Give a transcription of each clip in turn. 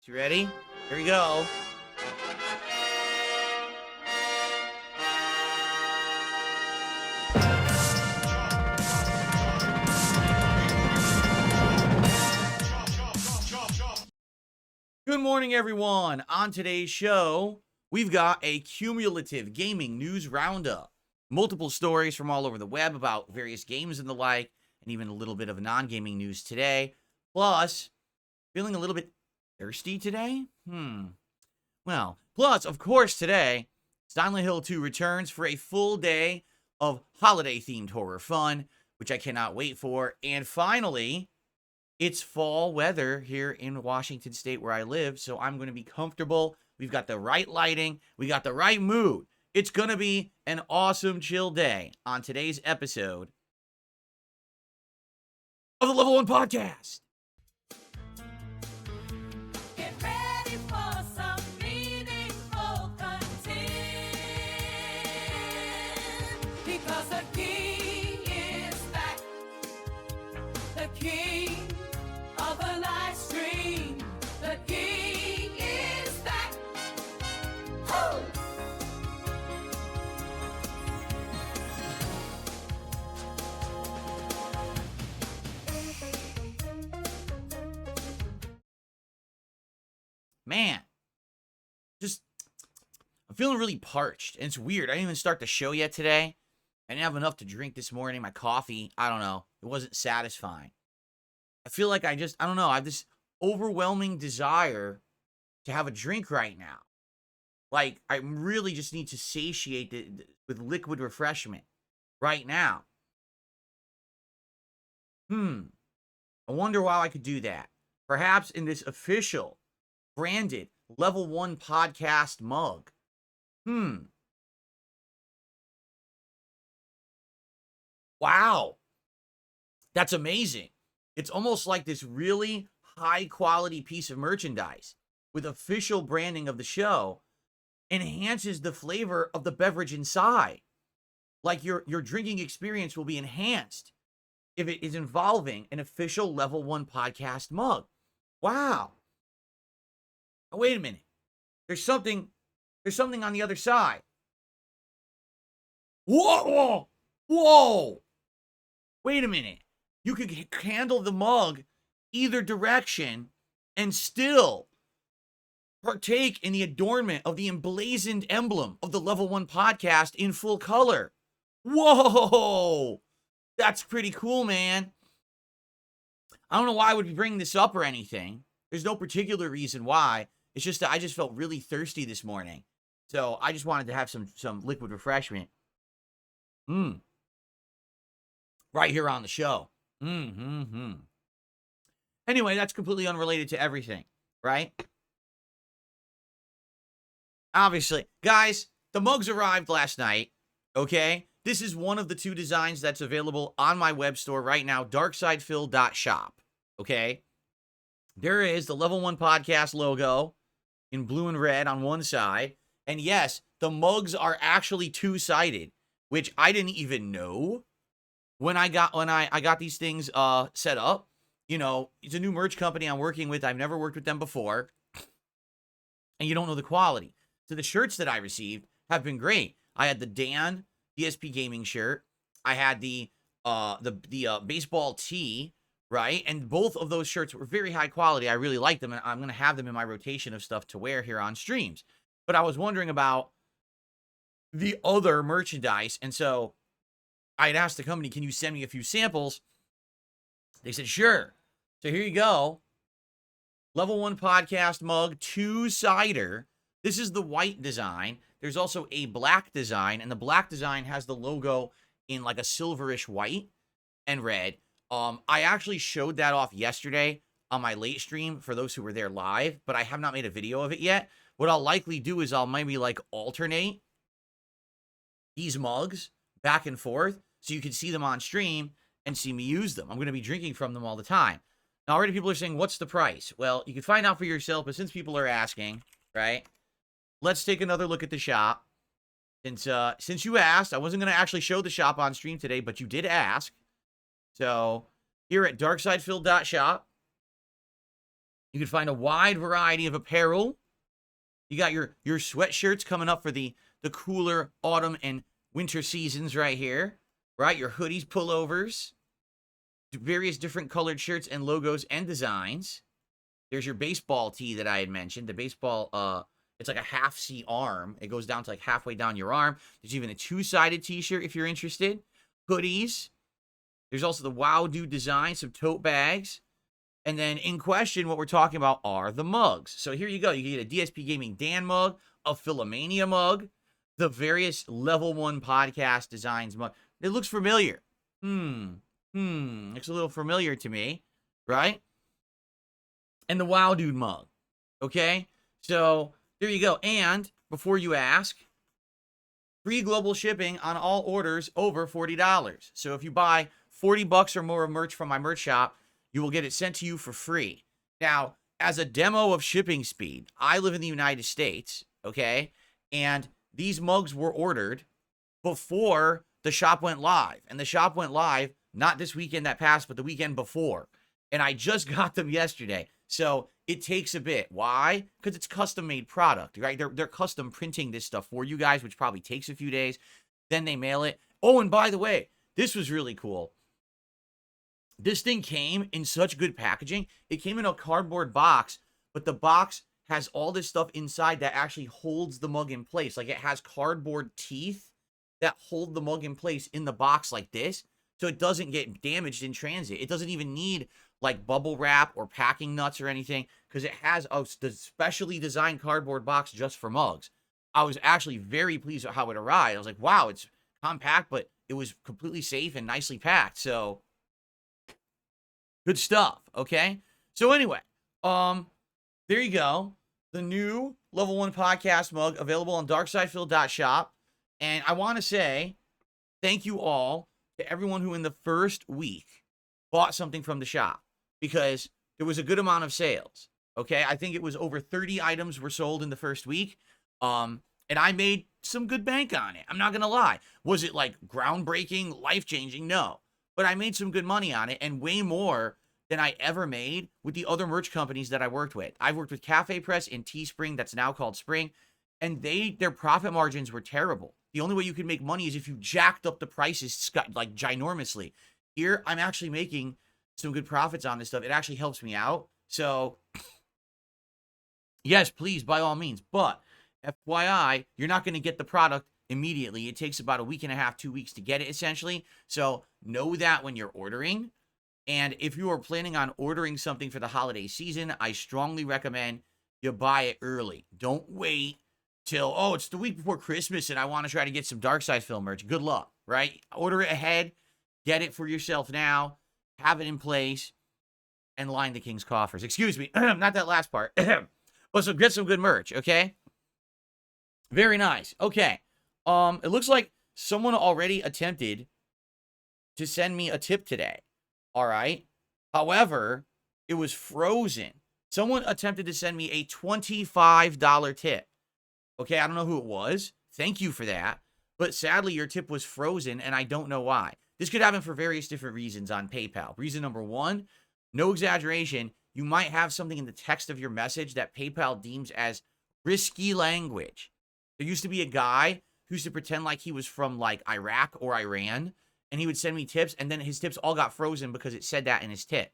You ready? Here we go. Good morning, everyone. On today's show, we've got a cumulative gaming news roundup. Multiple stories from all over the web about various games and the like, and even a little bit of non-gaming news today. Plus, feeling a little bit thirsty today? Well, plus, of course, today, Silent Hill 2 returns for a full day of holiday-themed horror fun, which I cannot wait for. And finally, it's fall weather here in Washington State where I live, so I'm going to be comfortable. We've got the right lighting. We got the right mood. It's going to be an awesome chill day on today's episode of the Level 1 Podcast. Get ready for some meaningful content, because the king is back, the king of the live stream, the king is back. Woo! Man, I'm feeling really parched, and it's weird. I didn't even start the show yet today. I didn't have enough to drink this morning. My coffee, I don't know, it wasn't satisfying. I feel like I don't know, I have this overwhelming desire to have a drink right now. Like, I really just need to satiate it with liquid refreshment right now. I wonder how I could do that. Perhaps in this official, branded Level 1 Podcast mug. Wow. That's amazing. It's almost like this really high quality piece of merchandise with official branding of the show enhances the flavor of the beverage inside. Like your drinking experience will be enhanced if it is involving an official Level 1 Podcast mug. Wow. Oh, wait a minute. There's something on the other side. Whoa! Whoa! Wait a minute. You could handle the mug either direction and still partake in the adornment of the emblazoned emblem of the Level 1 Podcast in full color. Whoa! That's pretty cool, man. I don't know why I would be bringing this up or anything. There's no particular reason why. It's just that I just felt really thirsty this morning. So I just wanted to have some liquid refreshment. Right here on the show. Anyway, that's completely unrelated to everything, right? Obviously. Guys, the mugs arrived last night, okay? This is one of the two designs that's available on my web store right now, darksidephil.shop, okay? There is the Level 1 Podcast logo in blue and red on one side. And yes, the mugs are actually two-sided, which I didn't even know when I got these things set up. You know, it's a new merch company I'm working with. I've never worked with them before. And you don't know the quality. So the shirts that I received have been great. I had the Dan DSPGaming shirt. I had the baseball tee, right? And both of those shirts were very high quality. I really like them, and I'm going to have them in my rotation of stuff to wear here on streams. But I was wondering about the other merchandise, and so I had asked the company, can you send me a few samples? They said, sure. So here you go. Level 1 Podcast mug, two-sider. This is the white design. There's also a black design, and the black design has the logo in like a silverish white and red. I actually showed that off yesterday on my late stream for those who were there live, but I have not made a video of it yet. What I'll likely do is I'll maybe like alternate these mugs back and forth so you can see them on stream and see me use them. I'm going to be drinking from them all the time. Now, already people are saying, what's the price? Well, you can find out for yourself, but since people are asking, right, let's take another look at the shop. Since you asked, I wasn't going to actually show the shop on stream today, but you did ask. So here at darksidephil.shop, You can find a wide variety of apparel. You got your sweatshirts coming up for the cooler autumn and winter seasons right here, right? Your hoodies, pullovers, various different colored shirts and logos and designs. There's your baseball tee that I had mentioned. The baseball, it's like a half C arm. It goes down to like halfway down your arm. There's even a two-sided t-shirt if you're interested. Hoodies. There's also the Wow Dude design, some tote bags. And then in question, what we're talking about are the mugs. So here you go. You can get a DSPGaming Dan mug, a Philomania mug, the various Level 1 podcast designs mug. It looks familiar. Looks a little familiar to me, right? And the Wow Dude mug. Okay? So there you go. And before you ask, free global shipping on all orders over $40. So if you buy $40 or more of merch from my merch shop, you will get it sent to you for free. Now, as a demo of shipping speed, I live in the United States, okay? And these mugs were ordered before the shop went live. And the shop went live not this weekend that passed, but the weekend before. And I just got them yesterday. So it takes a bit. Why? Because it's custom-made product, right? They're custom printing this stuff for you guys, which probably takes a few days. Then they mail it. Oh, and by the way, this was really cool. This thing came in such good packaging. It came in a cardboard box, but the box has all this stuff inside that actually holds the mug in place. Like it has cardboard teeth that hold the mug in place in the box like this, so it doesn't get damaged in transit. It doesn't even need like bubble wrap or packing nuts or anything because it has a specially designed cardboard box just for mugs. I was actually very pleased with how it arrived. I was like, wow, it's compact, but it was completely safe and nicely packed. So good stuff, okay? So anyway, there you go. The new Level 1 podcast mug available on darksidefil.shop. And I want to say thank you all to everyone who in the first week bought something from the shop because there was a good amount of sales, okay? I think it was over 30 items were sold in the first week. And I made some good bank on it. I'm not going to lie. Was it like groundbreaking, life-changing? No. But I made some good money on it and way more than I ever made with the other merch companies that I worked with. I've worked with Cafe Press and Teespring, that's now called Spring, and their profit margins were terrible. The only way you could make money is if you jacked up the prices like ginormously. Here, I'm actually making some good profits on this stuff. It actually helps me out. So, yes, please, by all means. But, FYI, you're not going to get the product immediately. It takes about a week and a half, 2 weeks to get it, essentially. So, know that when you're ordering. And if you are planning on ordering something for the holiday season, I strongly recommend you buy it early. Don't wait till, oh, it's the week before Christmas and I want to try to get some Dark Side Film merch. Good luck, right? Order it ahead. Get it for yourself now. Have it in place. And line the king's coffers. Excuse me. Not that last part. But so get some good merch, okay? Very nice. Okay. It looks like someone already attempted to send me a tip today. All right. However, it was frozen. Someone attempted to send me a $25 tip. Okay, I don't know who it was. Thank you for that. But sadly, your tip was frozen, and I don't know why. This could happen for various different reasons on PayPal. Reason number one, no exaggeration, you might have something in the text of your message that PayPal deems as risky language. There used to be a guy who used to pretend like he was from like Iraq or Iran, and he would send me tips, and then his tips all got frozen because it said that in his tip.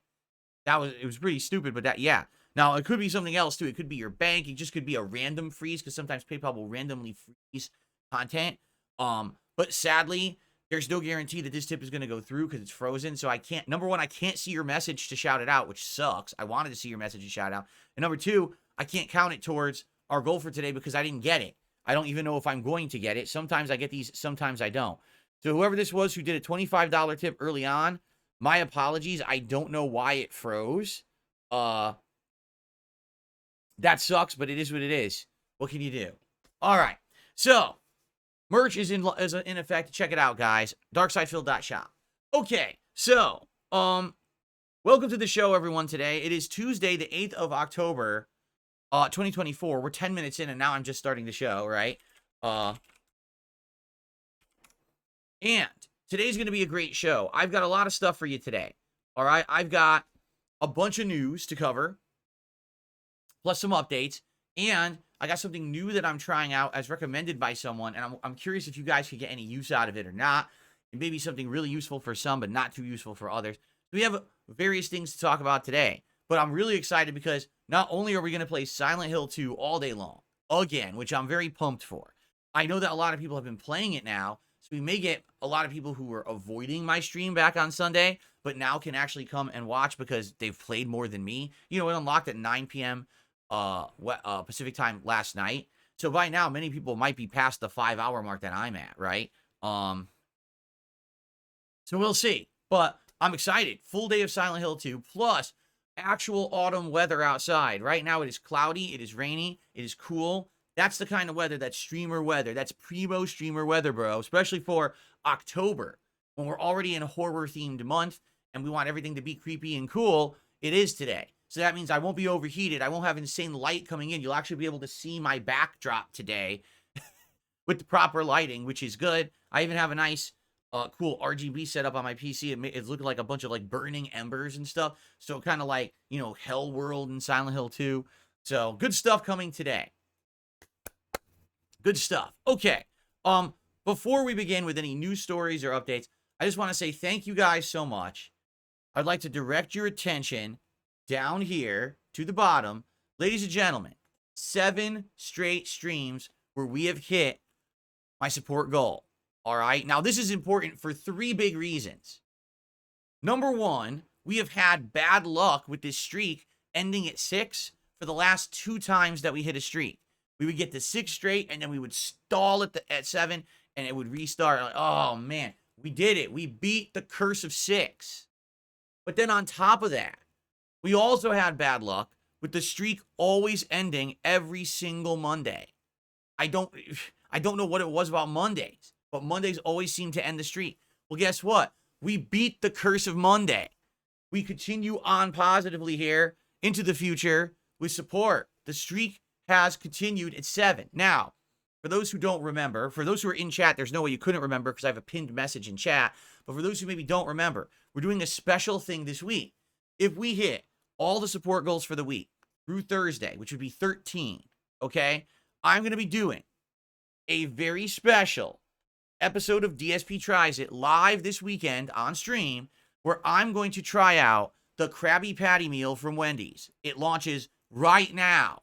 It was pretty stupid, but that, yeah. Now, it could be something else, too. It could be your bank. It just could be a random freeze, because sometimes PayPal will randomly freeze content. But sadly, there's no guarantee that this tip is going to go through because it's frozen. So I can't, number one, I can't see your message to shout it out, which sucks. I wanted to see your message to shout out. And number two, I can't count it towards our goal for today because I didn't get it. I don't even know if I'm going to get it. Sometimes I get these, sometimes I don't. So whoever this was who did a $25 tip early on, my apologies. I don't know why it froze. That sucks, but it is what it is. What can you do? All right. So, merch is in effect. Check it out, guys. darksidefil.shop. Okay. So, welcome to the show, everyone, today. It is Tuesday, the 8th of October, 2024. We're 10 minutes in, and now I'm just starting the show, right? And today's going to be a great show. I've got a lot of stuff for you today. All right? I've got a bunch of news to cover. plus some updates. And I got something new that I'm trying out as recommended by someone, and I'm curious if you guys could get any use out of it or not. It may be something really useful for some, but not too useful for others. We have various things to talk about today, but I'm really excited because not only are we going to play Silent Hill 2 all day long, again, which I'm very pumped for. I know that a lot of people have been playing it now, so we may get a lot of people who were avoiding my stream back on Sunday, but now can actually come and watch because they've played more than me. You know, it unlocked at 9 p.m. Pacific time last night. So by now, many people might be past the 5-hour mark that I'm at, right? So we'll see. But I'm excited. Full day of Silent Hill 2, plus actual autumn weather outside. Right now, it is cloudy, it is rainy, it is cool. That's the kind of weather that's streamer weather. That's primo streamer weather, bro. Especially for October, when we're already in a horror-themed month, and we want everything to be creepy and cool. It is today. So that means I won't be overheated. I won't have insane light coming in. You'll actually be able to see my backdrop today with the proper lighting, which is good. I even have a nice, cool RGB setup on my PC. It's looking like a bunch of like burning embers and stuff. So kind of like, you know, Hell World and Silent Hill 2. So good stuff coming today. Good stuff. Okay. Before we begin with any news stories or updates, I just want to say thank you guys so much. I'd like to direct your attention down here to the bottom. Ladies and gentlemen, 7 straight streams where we have hit my support goal. All right. Now, this is important for 3 big reasons. Number 1, we have had bad luck with this streak ending at 6 for the last 2 times that we hit a streak. We would get to 6 straight, and then we would stall at 7, and it would restart. Like, oh, man, we did it. We beat the curse of 6. But then on top of that, we also had bad luck with the streak always ending every single Monday. I don't know what it was about Mondays, but Mondays always seem to end the streak. Well, guess what? We beat the curse of Monday. We continue on positively here into the future with support. The streak has continued at 7. Now, for those who don't remember, for those who are in chat, there's no way you couldn't remember because I have a pinned message in chat. But for those who maybe don't remember, we're doing a special thing this week. If we hit all the support goals for the week through Thursday, which would be 13, okay, I'm going to be doing a very special episode of DSP Tries It live this weekend on stream, where I'm going to try out the Krabby Patty meal from Wendy's. It launches right now.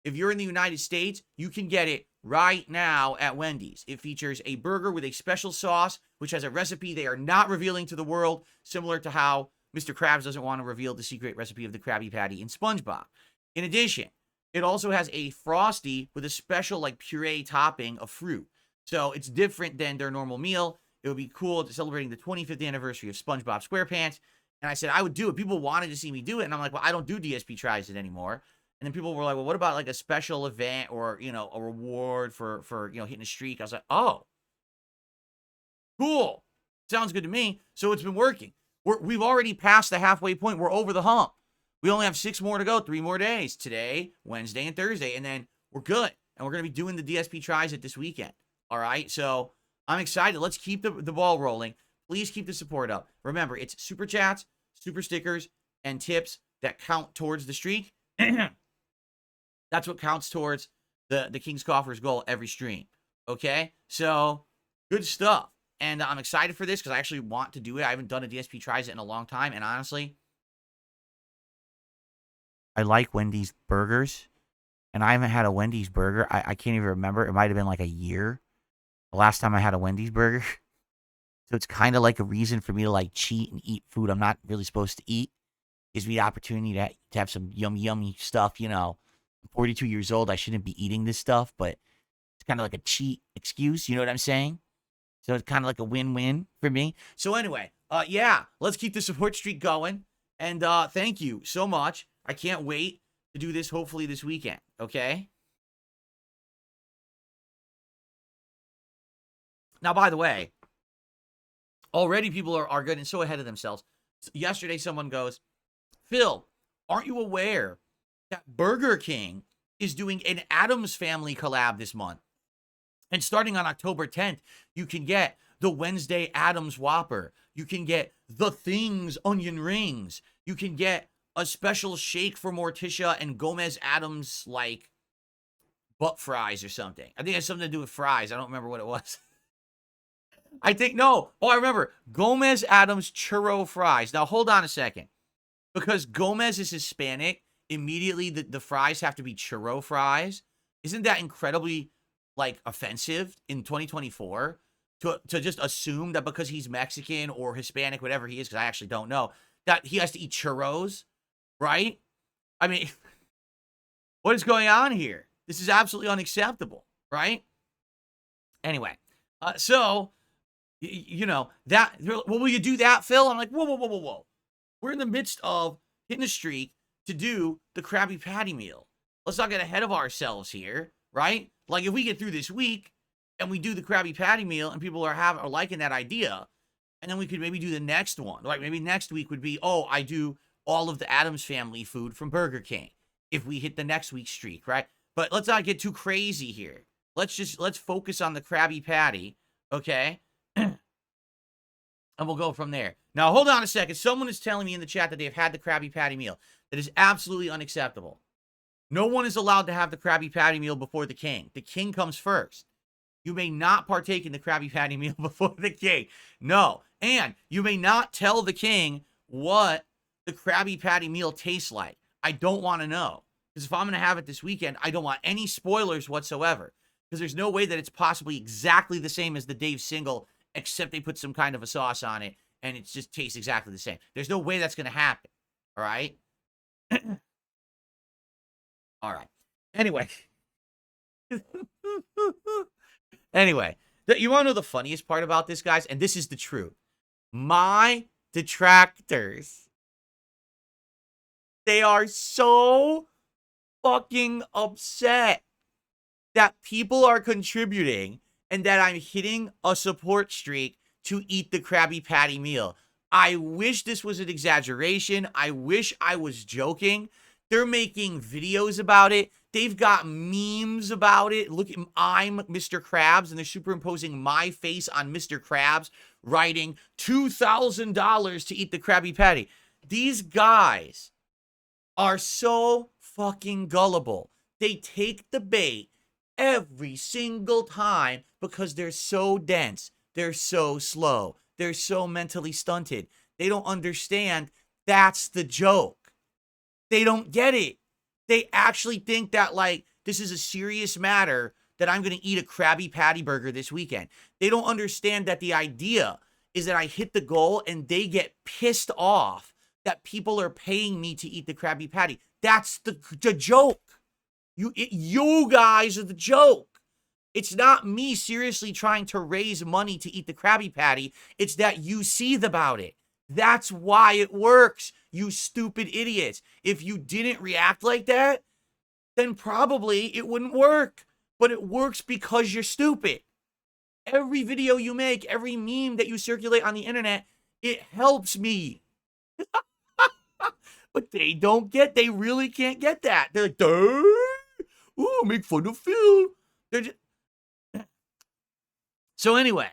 If you're in the United States, you can get it right now at Wendy's. It features a burger with a special sauce, which has a recipe they are not revealing to the world, similar to how Mr. Krabs doesn't want to reveal the secret recipe of the Krabby Patty in SpongeBob. In addition, it also has a Frosty with a special like puree topping of fruit. So it's different than their normal meal. It would be cool to celebrating the 25th anniversary of SpongeBob SquarePants. And I said I would do it. People wanted to see me do it. And I'm like, well, I don't do DSP Tries It anymore. And then people were like, well, what about like a special event or, you know, a reward for you know, hitting a streak? I was like, oh, cool. Sounds good to me. So it's been working. We've already passed the halfway point. We're over the hump. We only have 6 more to go, 3 more days. Today, Wednesday, and Thursday. And then we're good. And we're going to be doing the DSP Tries It this weekend. All right? So I'm excited. Let's keep the ball rolling. Please keep the support up. Remember, it's super chats, super stickers, and tips that count towards the streak. That's what counts towards the King's Coffers goal every stream. Okay? So, good stuff. And I'm excited for this because I actually want to do it. I haven't done a DSP Tries It in a long time. And honestly, I like Wendy's burgers. And I haven't had a Wendy's burger. I can't even remember. It might have been like a year. The last time I had a Wendy's burger. So it's kind of like a reason for me to like cheat and eat food I'm not really supposed to eat. Gives me the opportunity to have some yummy stuff, you know. I'm 42 years old. I shouldn't be eating this stuff, but it's kind of like a cheat excuse. You know what I'm saying? So it's kind of like a win-win for me. So anyway, yeah, let's keep the support streak going. And thank you so much. I can't wait to do this hopefully this weekend, okay? Now, by the way, already people are getting so ahead of themselves. Yesterday, someone goes, Phil, aren't you aware that Burger King is doing an Addams Family collab this month? And starting on October 10th, you can get the Wednesday Addams Whopper. You can get the Things onion rings. You can get a special shake for Morticia and Gomez Adams, like, butt fries or something. I think it has something to do with fries. I don't remember what it was. I think, no. Oh, I remember. Gomez Adams churro fries. Now, hold on a second. Because Gomez is Hispanic, immediately the fries have to be churro fries. Isn't that incredibly, like, offensive in 2024? To just assume that because he's Mexican or Hispanic, whatever he is, because I actually don't know, that he has to eat churros, right? I mean, what is going on here? This is absolutely unacceptable, right? Anyway, so, you know, that, well, will you do that, Phil? I'm like, whoa, whoa, whoa, whoa, whoa. We're in the midst of hitting a streak to do the Krabby Patty meal. Let's not get ahead of ourselves here, right? Like, if we get through this week and we do the Krabby Patty meal and people are liking that idea, and then we could maybe do the next one. Like, maybe next week would be, oh, I do all of the Addams Family food from Burger King if we hit the next week's streak, right? But let's not get too crazy here. Let's focus on the Krabby Patty, okay? And we'll go from there. Now, hold on a second. Someone is telling me in the chat that they've had the Krabby Patty meal. That is absolutely unacceptable. No one is allowed to have the Krabby Patty meal before the king. The king comes first. You may not partake in the Krabby Patty meal before the king. No. And you may not tell the king what the Krabby Patty meal tastes like. I don't want to know. Because if I'm going to have it this weekend, I don't want any spoilers whatsoever. Because there's no way that it's possibly exactly the same as the Dave single, except they put some kind of a sauce on it, and it just tastes exactly the same. There's no way that's going to happen. All right? All right. Anyway. Anyway. You want to know the funniest part about this, guys? And this is the truth. My detractors, they are so fucking upset that people are contributing and that I'm hitting a support streak to eat the Krabby Patty meal. I wish this was an exaggeration. I wish I was joking. They're making videos about it. They've got memes about it. Look, I'm Mr. Krabs, and they're superimposing my face on Mr. Krabs, writing $2,000 to eat the Krabby Patty. These guys are so fucking gullible. They take the bait every single time because they're so dense. They're so slow. They're so mentally stunted. They don't understand that's the joke. They don't get it. They actually think that, like, this is a serious matter that I'm going to eat a Krabby Patty burger this weekend. They don't understand that the idea is that I hit the goal and they get pissed off that people are paying me to eat the Krabby Patty. That's the joke. You guys are the joke. It's not me seriously trying to raise money to eat the Krabby Patty. It's that you seethe about it. That's why it works, you stupid idiots. If you didn't react like that, then probably it wouldn't work. But it works because you're stupid. Every video you make, every meme that you circulate on the internet, it helps me. But they really can't get that. They're like, duh, ooh, make fun of Phil. They're just... So anyway,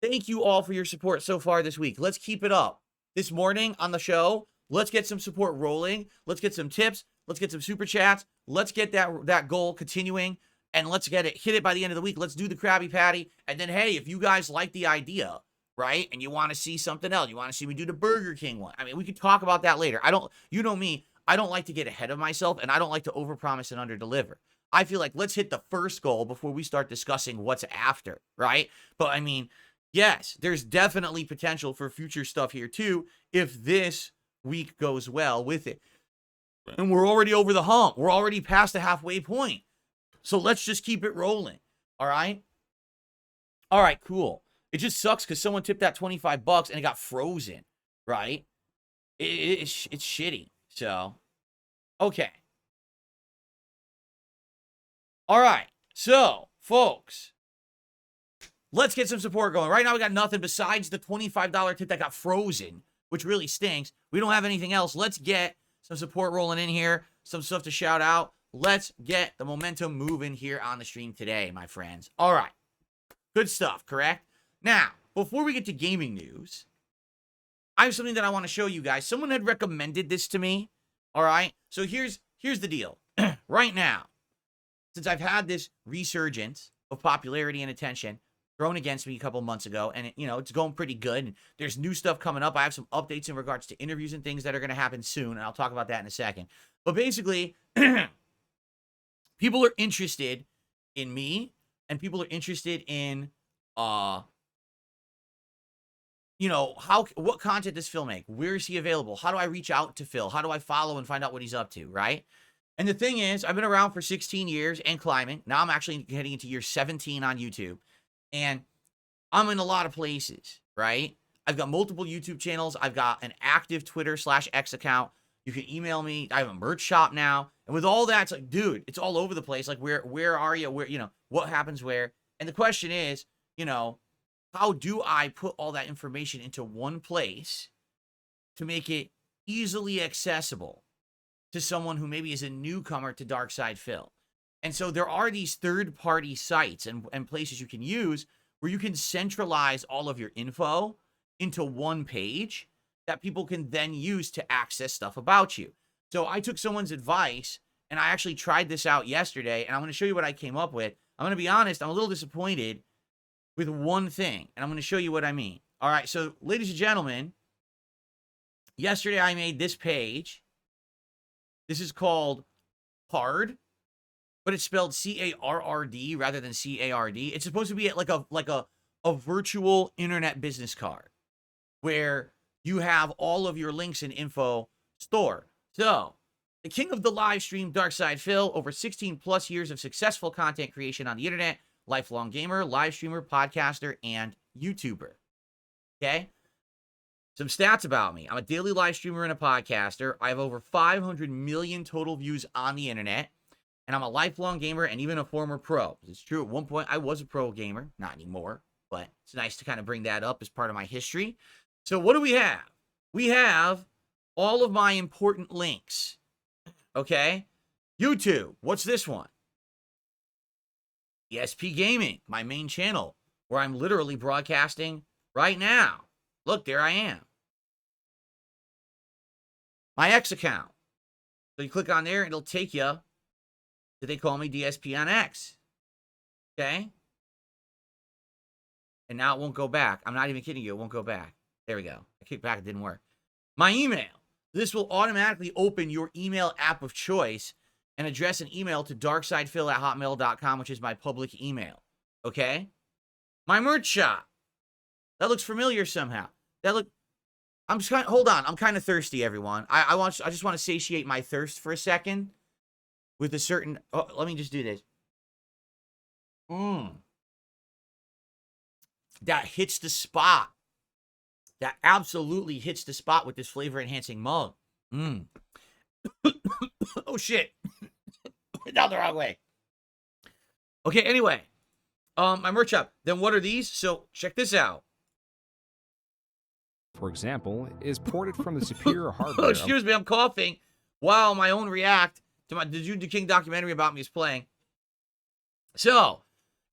thank you all for your support so far this week. Let's keep it up. This morning on the show, let's get some support rolling. Let's get some tips. Let's get some super chats. Let's get that goal continuing, and let's hit it by the end of the week. Let's do the Krabby Patty. And then, hey, if you guys like the idea, right, and you want to see something else, you want to see me do the Burger King one, I mean, we could talk about that later. You know me, I don't like to get ahead of myself, and I don't like to overpromise and underdeliver. I feel like let's hit the first goal before we start discussing what's after, right? But, I mean, yes, there's definitely potential for future stuff here, too, if this week goes well with it. And we're already over the hump. We're already past the halfway point. So let's just keep it rolling, all right? All right, cool. It just sucks because someone tipped that $25 and it got frozen, right? It's shitty, so, okay. All right, so, folks, let's get some support going. Right now, we got nothing besides the $25 tip that got frozen, which really stinks. We don't have anything else. Let's get some support rolling in here, some stuff to shout out. Let's get the momentum moving here on the stream today, my friends. All right, good stuff, correct? Now, before we get to gaming news, I have something that I want to show you guys. Someone had recommended this to me. All right. So here's the deal. Right now, since I've had this resurgence of popularity and attention thrown against me a couple months ago, and it's going pretty good. And there's new stuff coming up. I have some updates in regards to interviews and things that are going to happen soon, and I'll talk about that in a second. But basically, people are interested in me, and people are interested in what content does Phil make? Where is he available? How do I reach out to Phil? How do I follow and find out what he's up to, right? And the thing is, I've been around for 16 years and climbing. Now I'm actually heading into year 17 on YouTube. And I'm in a lot of places, right? I've got multiple YouTube channels. I've got an active Twitter/X account. You can email me. I have a merch shop now. And with all that, it's like, dude, it's all over the place. Like, where are you? Where, what happens where? And the question is, how do I put all that information into one place to make it easily accessible to someone who maybe is a newcomer to Darkside Phil? And so there are these third-party sites and places you can use where you can centralize all of your info into one page that people can then use to access stuff about you. So I took someone's advice, and I actually tried this out yesterday, and I'm going to show you what I came up with. I'm going to be honest, I'm a little disappointed with one thing, and I'm going to show you what I mean. All right, so ladies and gentlemen, yesterday I made this page. This is called Card, but it's spelled C-A-R-R-D rather than C-A-R-D. It's supposed to be like a virtual internet business card where you have all of your links and info stored. So, the king of the live stream, Darkside Phil, over 16 plus years of successful content creation on the internet, lifelong gamer, live streamer, podcaster, and YouTuber. Okay? Some stats about me. I'm a daily live streamer and a podcaster. I have over 500 million total views on the internet. And I'm a lifelong gamer and even a former pro. It's true, at one point I was a pro gamer. Not anymore, but it's nice to kind of bring that up as part of my history. So what do we have? We have all of my important links. Okay? YouTube. What's this one? DSPGaming, my main channel, where I'm literally broadcasting right now. Look, there I am. My X account. So you click on there, it'll take you to, they call me DSP on X. Okay? And now it won't go back. I'm not even kidding you. It won't go back. There we go. I kicked back. It didn't work. My email. This will automatically open your email app of choice and address an email to darksidephil@hotmail.com, which is my public email. Okay? My merch shop. That looks familiar somehow. Hold on. I'm kind of thirsty, everyone. I just want to satiate my thirst for a second with a certain, let me just do this. That hits the spot. That absolutely hits the spot with this flavor enhancing mug. Oh shit. Down the wrong way. Okay, anyway. My merch shop. Then what are these? So check this out. For example, is ported from the superior Oh, hardware. excuse me, I'm coughing while my own react to the Jude the King documentary about me is playing. So,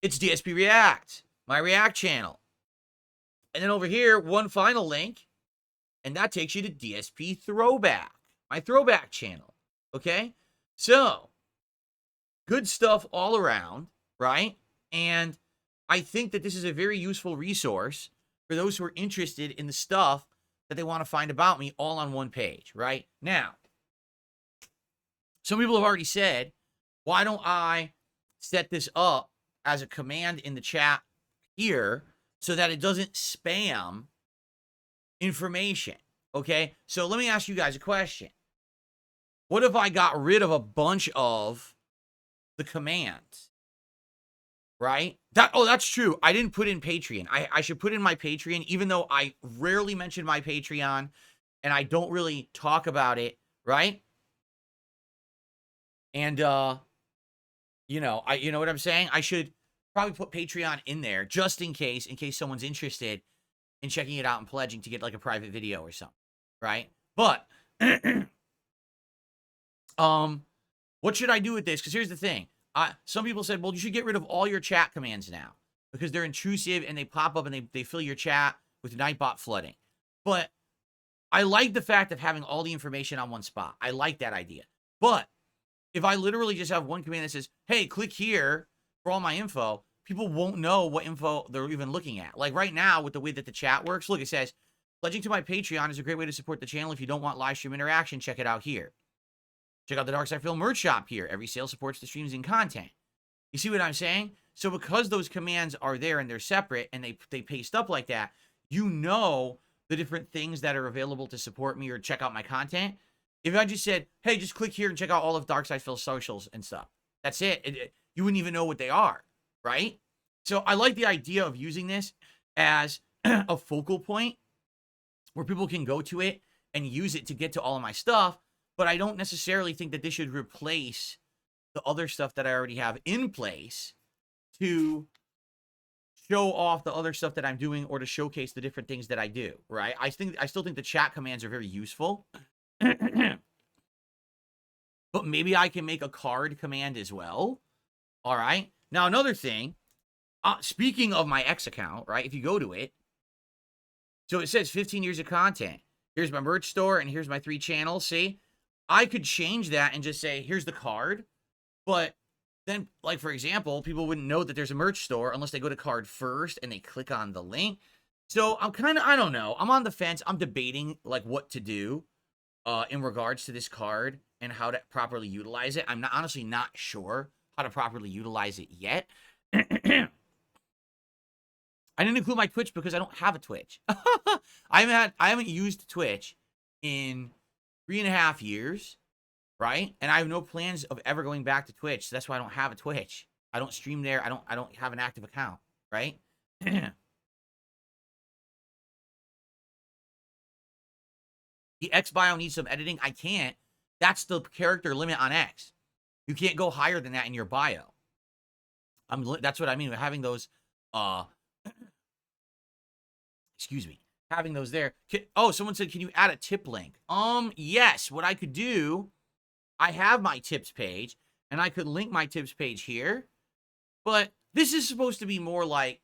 it's DSP React, my React channel. And then over here, one final link, and that takes you to DSP Throwback, my throwback channel. Okay? So, good stuff all around, right? And I think that this is a very useful resource for those who are interested in the stuff that they want to find about me all on one page, right? Now, some people have already said, why don't I set this up as a command in the chat here so that it doesn't spam information, okay? So let me ask you guys a question. What if I got rid of a bunch of the commands? Right? That's true. I didn't put in Patreon. I should put in my Patreon, even though I rarely mention my Patreon and I don't really talk about it, right? And you know what I'm saying? I should probably put Patreon in there just in case someone's interested in checking it out and pledging to get like a private video or something, right? But what should I do with this? Because here's the thing. Some people said, well, you should get rid of all your chat commands now because they're intrusive and they pop up and they fill your chat with Nightbot flooding. But I like the fact of having all the information on one spot. I like that idea. But if I literally just have one command that says, hey, click here for all my info, people won't know what info they're even looking at. Like right now, with the way that the chat works, look, it says, pledging to my Patreon is a great way to support the channel. If you don't want live stream interaction, check it out here. Check out the Dark Side Film merch shop here. Every sale supports the streams and content. You see what I'm saying? So because those commands are there and they're separate and they paste up like that, you know the different things that are available to support me or check out my content. If I just said, hey, just click here and check out all of Dark Side Phil's socials and stuff. That's it. You wouldn't even know what they are, right? So I like the idea of using this as a focal point where people can go to it and use it to get to all of my stuff. But I don't necessarily think that this should replace the other stuff that I already have in place to show off the other stuff that I'm doing or to showcase the different things that I do, right? I still think the chat commands are very useful. But maybe I can make a card command as well. All right. Now, another thing, speaking of my X account, right? If you go to it, so it says 15 years of content. Here's my merch store and here's my 3 channels. See, I could change that and just say, here's the card. But then, like, for example, people wouldn't know that there's a merch store unless they go to card first and they click on the link. So I'm kind of, I don't know. I'm on the fence. I'm debating, like, what to do in regards to this card and how to properly utilize it. I'm honestly not sure how to properly utilize it yet. I didn't include my Twitch because I don't have a Twitch. I haven't used Twitch in 3.5 years, right? And I have no plans of ever going back to Twitch. So that's why I don't have a Twitch. I don't stream there. I don't have an active account, right? The X bio needs some editing. I can't. That's the character limit on X. You can't go higher than that in your bio. That's what I mean with having those excuse me, having those there. Oh, someone said, can you add a tip link? Yes, what I could do, I have my tips page, and I could link my tips page here, but this is supposed to be more like,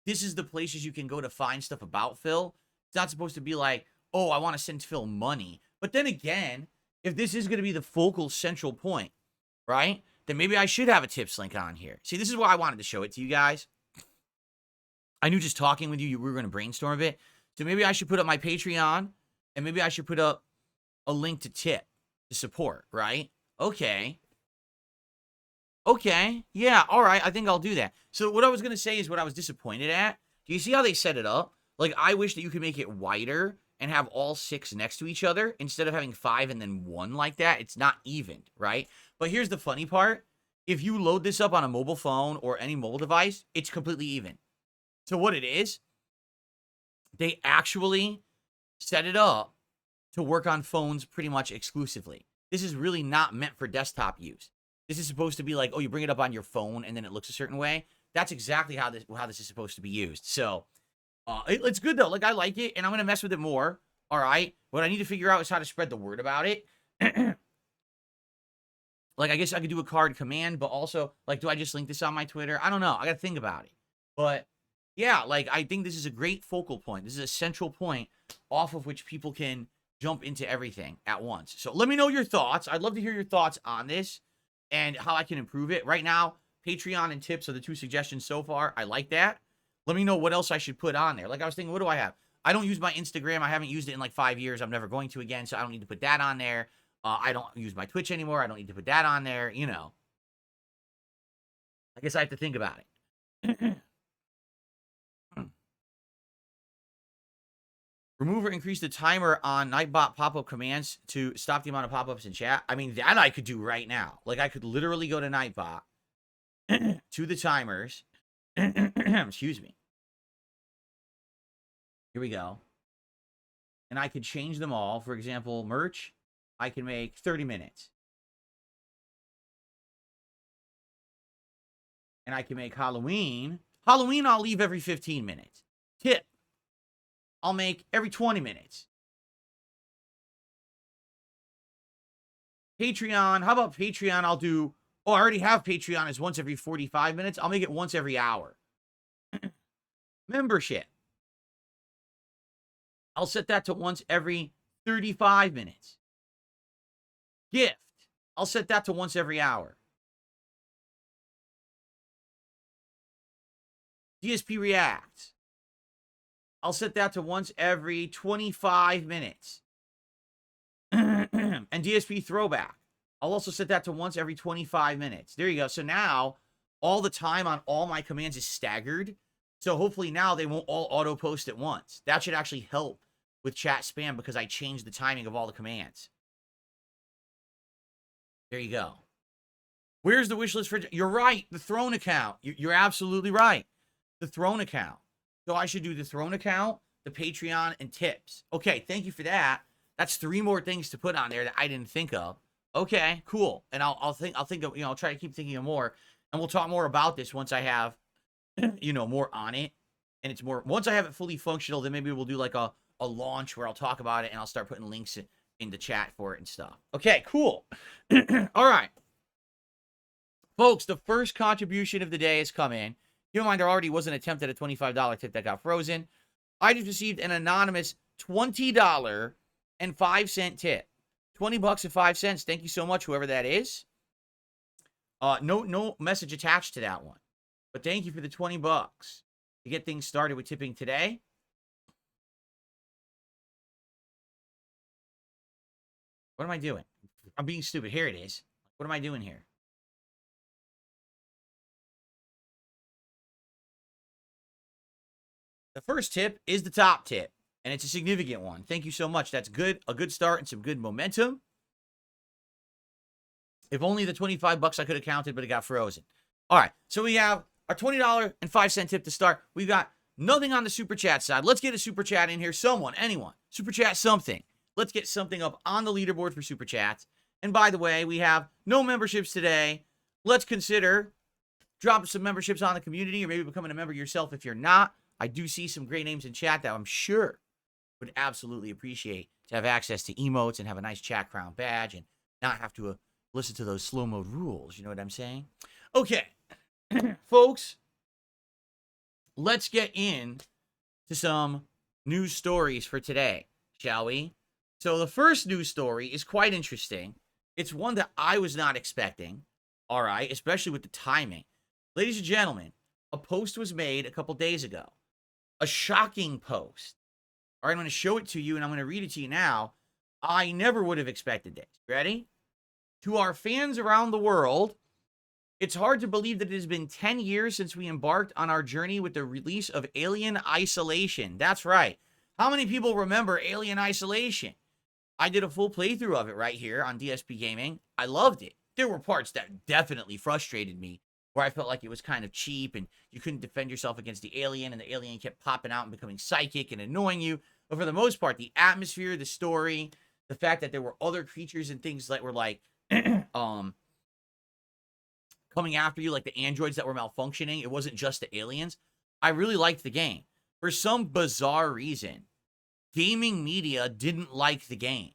this is the places you can go to find stuff about Phil. It's not supposed to be like, oh, I want to send Phil money. But then again, if this is going to be the focal central point, right, then maybe I should have a tips link on here. See, this is why I wanted to show it to you guys. I knew just talking with you, we were going to brainstorm a bit. So maybe I should put up my Patreon, and maybe I should put up a link to tip, to support, right? Okay. Okay. Yeah, all right. I think I'll do that. So what I was going to say is what I was disappointed at. Do you see how they set it up? Like, I wish that you could make it wider and have all 6 next to each other instead of having 5 and then 1 like that. It's not even, right? But here's the funny part. If you load this up on a mobile phone or any mobile device, it's completely even. So what it is, they actually set it up to work on phones pretty much exclusively. This is really not meant for desktop use. This is supposed to be like, oh, you bring it up on your phone and then it looks a certain way. That's exactly how this is supposed to be used. So it's good though. Like, I like it, and I'm gonna mess with it more. All right. What I need to figure out is how to spread the word about it. Like, I guess I could do a card command, but also, like, do I just link this on my Twitter? I don't know. I gotta think about it. But yeah, like, I think this is a great focal point. This is a central point off of which people can jump into everything at once. So let me know your thoughts. I'd love to hear your thoughts on this and how I can improve it. Right now, Patreon and tips are the 2 suggestions so far. I like that. Let me know what else I should put on there. Like, I was thinking, what do I have? I don't use my Instagram. I haven't used it in like 5 years. I'm never going to again, so I don't need to put that on there. I don't use my Twitch anymore. I don't need to put that on there. You know, I guess I have to think about it. Remove or increase the timer on Nightbot pop-up commands to stop the amount of pop-ups in chat. I mean, that I could do right now. Like, I could literally go to Nightbot, to the timers. Excuse me. Here we go. And I could change them all. For example, merch, I can make 30 minutes. And I can make Halloween. Halloween, I'll leave every 15 minutes. Tip, I'll make every 20 minutes. Patreon, how about Patreon? I'll do, oh, I already have Patreon as once every 45 minutes. I'll make it once every hour. Membership. I'll set that to once every 35 minutes. Gift, I'll set that to once every hour. DSP React, I'll set that to once every 25 minutes. And DSP Throwback, I'll also set that to once every 25 minutes. There you go. So now all the time on all my commands is staggered. So hopefully now they won't all auto post at once. That should actually help with chat spam because I changed the timing of all the commands. There you go. Where's the wish list for? You're right. The Throne account. You're absolutely right. The Throne account. So I should do the Throne account, the Patreon, and tips. Okay, thank you for that. That's 3 more things to put on there that I didn't think of. Okay, cool. And I'll think of, I'll try to keep thinking of more. And we'll talk more about this once I have, more on it. And it's more, once I have it fully functional, then maybe we'll do like a launch where I'll talk about it and I'll start putting links in the chat for it and stuff. Okay, cool. All right. Folks, the first contribution of the day has come in. Keep in mind, there already was an attempt at a $25 tip that got frozen. I just received an anonymous $20.05 tip. $20.05. Thank you so much, whoever that is. No message attached to that one. But thank you for the $20 to get things started with tipping today. What am I doing? I'm being stupid. Here it is. What am I doing here? The first tip is the top tip, and it's a significant one. Thank you so much. That's good. A good start and some good momentum. If only the $25 I could have counted, but it got frozen. All right, so we have our $20.05 tip to start. We've got nothing on the super chat side. Let's get a super chat in here. Someone, anyone, super chat something. Let's get something up on the leaderboard for super chats. And by the way, we have no memberships today. Let's consider dropping some memberships on the community, or maybe becoming a member yourself if you're not. I do see some great names in chat that I'm sure would absolutely appreciate to have access to emotes and have a nice chat crown badge and not have to listen to those slow mode rules. You know what I'm saying? Okay, folks, let's get in to some news stories for today, shall we? So the first news story is quite interesting. It's one that I was not expecting, all right, especially with the timing. Ladies and gentlemen, a post was made a couple days ago. A shocking post. All right, I'm going to show it to you, and I'm going to read it to you now. I never would have expected this. Ready? To our fans around the world, it's hard to believe that it has been 10 years since we embarked on our journey with the release of Alien Isolation. That's right. How many people remember Alien Isolation? I did a full playthrough of it right here on DSPGaming. I loved it. There were parts that definitely frustrated me, where I felt like it was kind of cheap and you couldn't defend yourself against the alien and the alien kept popping out and becoming psychic and annoying you. But for the most part, the atmosphere, the story, the fact that there were other creatures and things that were like coming after you, like the androids that were malfunctioning. It wasn't just the aliens. I really liked the game. For some bizarre reason, gaming media didn't like the game.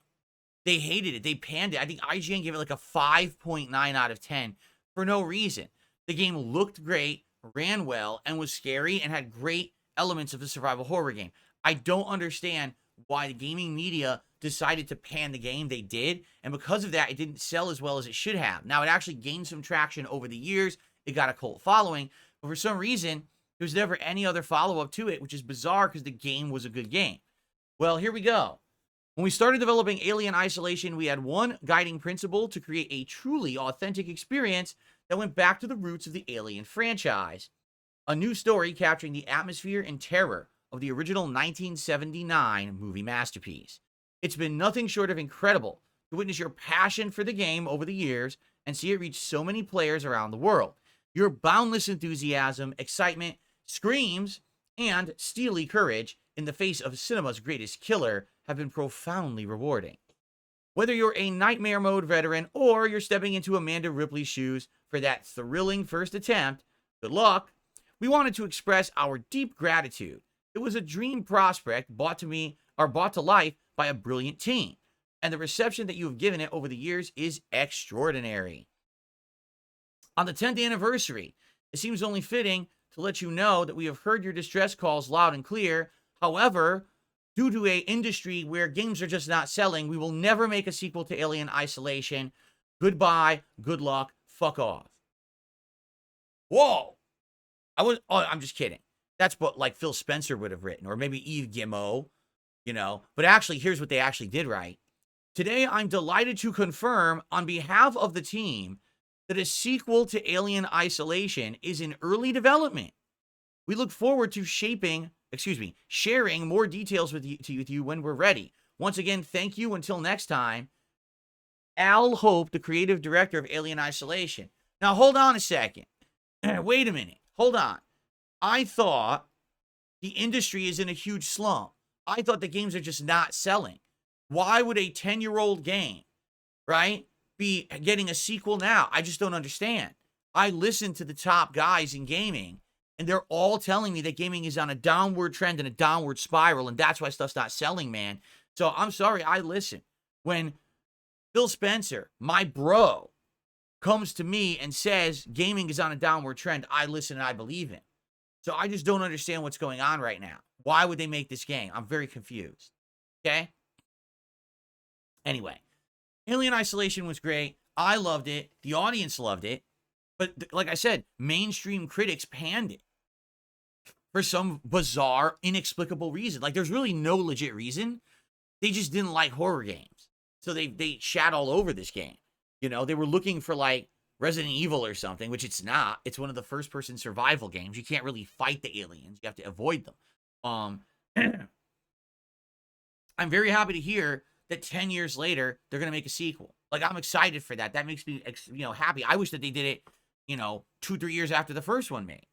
They hated it. They panned it. I think IGN gave it like a 5.9 out of 10 for no reason. The game looked great, ran well, and was scary and had great elements of a survival horror game. I don't understand why the gaming media decided to pan the game. They did, and because of that, it didn't sell as well as it should have. Now, it actually gained some traction over the years. It got a cult following, but for some reason, there was never any other follow-up to it, which is bizarre because the game was a good game. Well, here we go. When we started developing Alien Isolation, we had one guiding principle to create a truly authentic experience that went back to the roots of the Alien franchise. A new story capturing the atmosphere and terror of the original 1979 movie masterpiece. It's been nothing short of incredible to witness your passion for the game over the years and see it reach so many players around the world. Your boundless enthusiasm, excitement, screams, and steely courage in the face of cinema's greatest killer have been profoundly rewarding. Whether you're a Nightmare Mode veteran or you're stepping into Amanda Ripley's shoes for that thrilling first attempt, good luck. We wanted to express our deep gratitude. It was a dream prospect brought to life by a brilliant team, and the reception that you have given it over the years is extraordinary. On the 10th anniversary, it seems only fitting to let you know that we have heard your distress calls loud and clear. However, due to a industry where games are just not selling, we will never make a sequel to Alien Isolation. Goodbye, good luck, fuck off. Whoa. I'm just kidding. That's what like Phil Spencer would have written, or maybe Yves Guillemot, you know. But actually, here's what they actually did write. Today, I'm delighted to confirm on behalf of the team that a sequel to Alien Isolation is in early development. We look forward to sharing more details with you when we're ready. Once again, thank you. Until next time, Al Hope, the creative director of Alien Isolation. Now, hold on a second. Wait a minute. Hold on. I thought the industry is in a huge slump. I thought the games are just not selling. Why would a 10-year-old game, right, be getting a sequel now? I just don't understand. I listen to the top guys in gaming, and they're all telling me that gaming is on a downward trend and a downward spiral, and that's why stuff's not selling, man. So I'm sorry, I listen. When Phil Spencer, my bro, comes to me and says gaming is on a downward trend, I listen and I believe him. So I just don't understand what's going on right now. Why would they make this game? I'm very confused. Okay? Anyway, Alien Isolation was great. I loved it. The audience loved it. But like I said, mainstream critics panned it for some bizarre, inexplicable reason. Like, there's really no legit reason. They just didn't like horror games. So they shat all over this game. You know, they were looking for, like, Resident Evil or something, which it's not. It's one of the first-person survival games. You can't really fight the aliens. You have to avoid them. I'm very happy to hear that 10 years later, they're going to make a sequel. Like, I'm excited for that. That makes me, happy. I wish that they did it, 2-3 years after the first one made.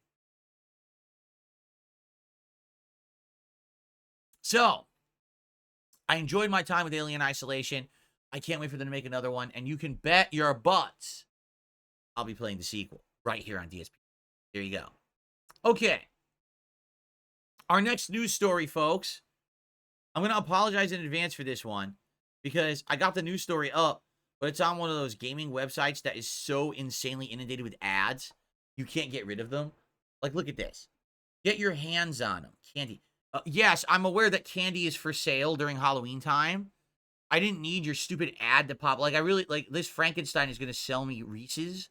So, I enjoyed my time with Alien Isolation. I can't wait for them to make another one. And you can bet your butts I'll be playing the sequel right here on DSP. There you go. Okay. Our next news story, folks. I'm going to apologize in advance for this one because I got the news story up, but it's on one of those gaming websites that is so insanely inundated with ads, you can't get rid of them. Like, look at this. Get your hands on them. Candy. Yes, I'm aware that candy is for sale during Halloween time. I didn't need your stupid ad to pop. Like, I really, like, this Frankenstein is going to sell me Reese's.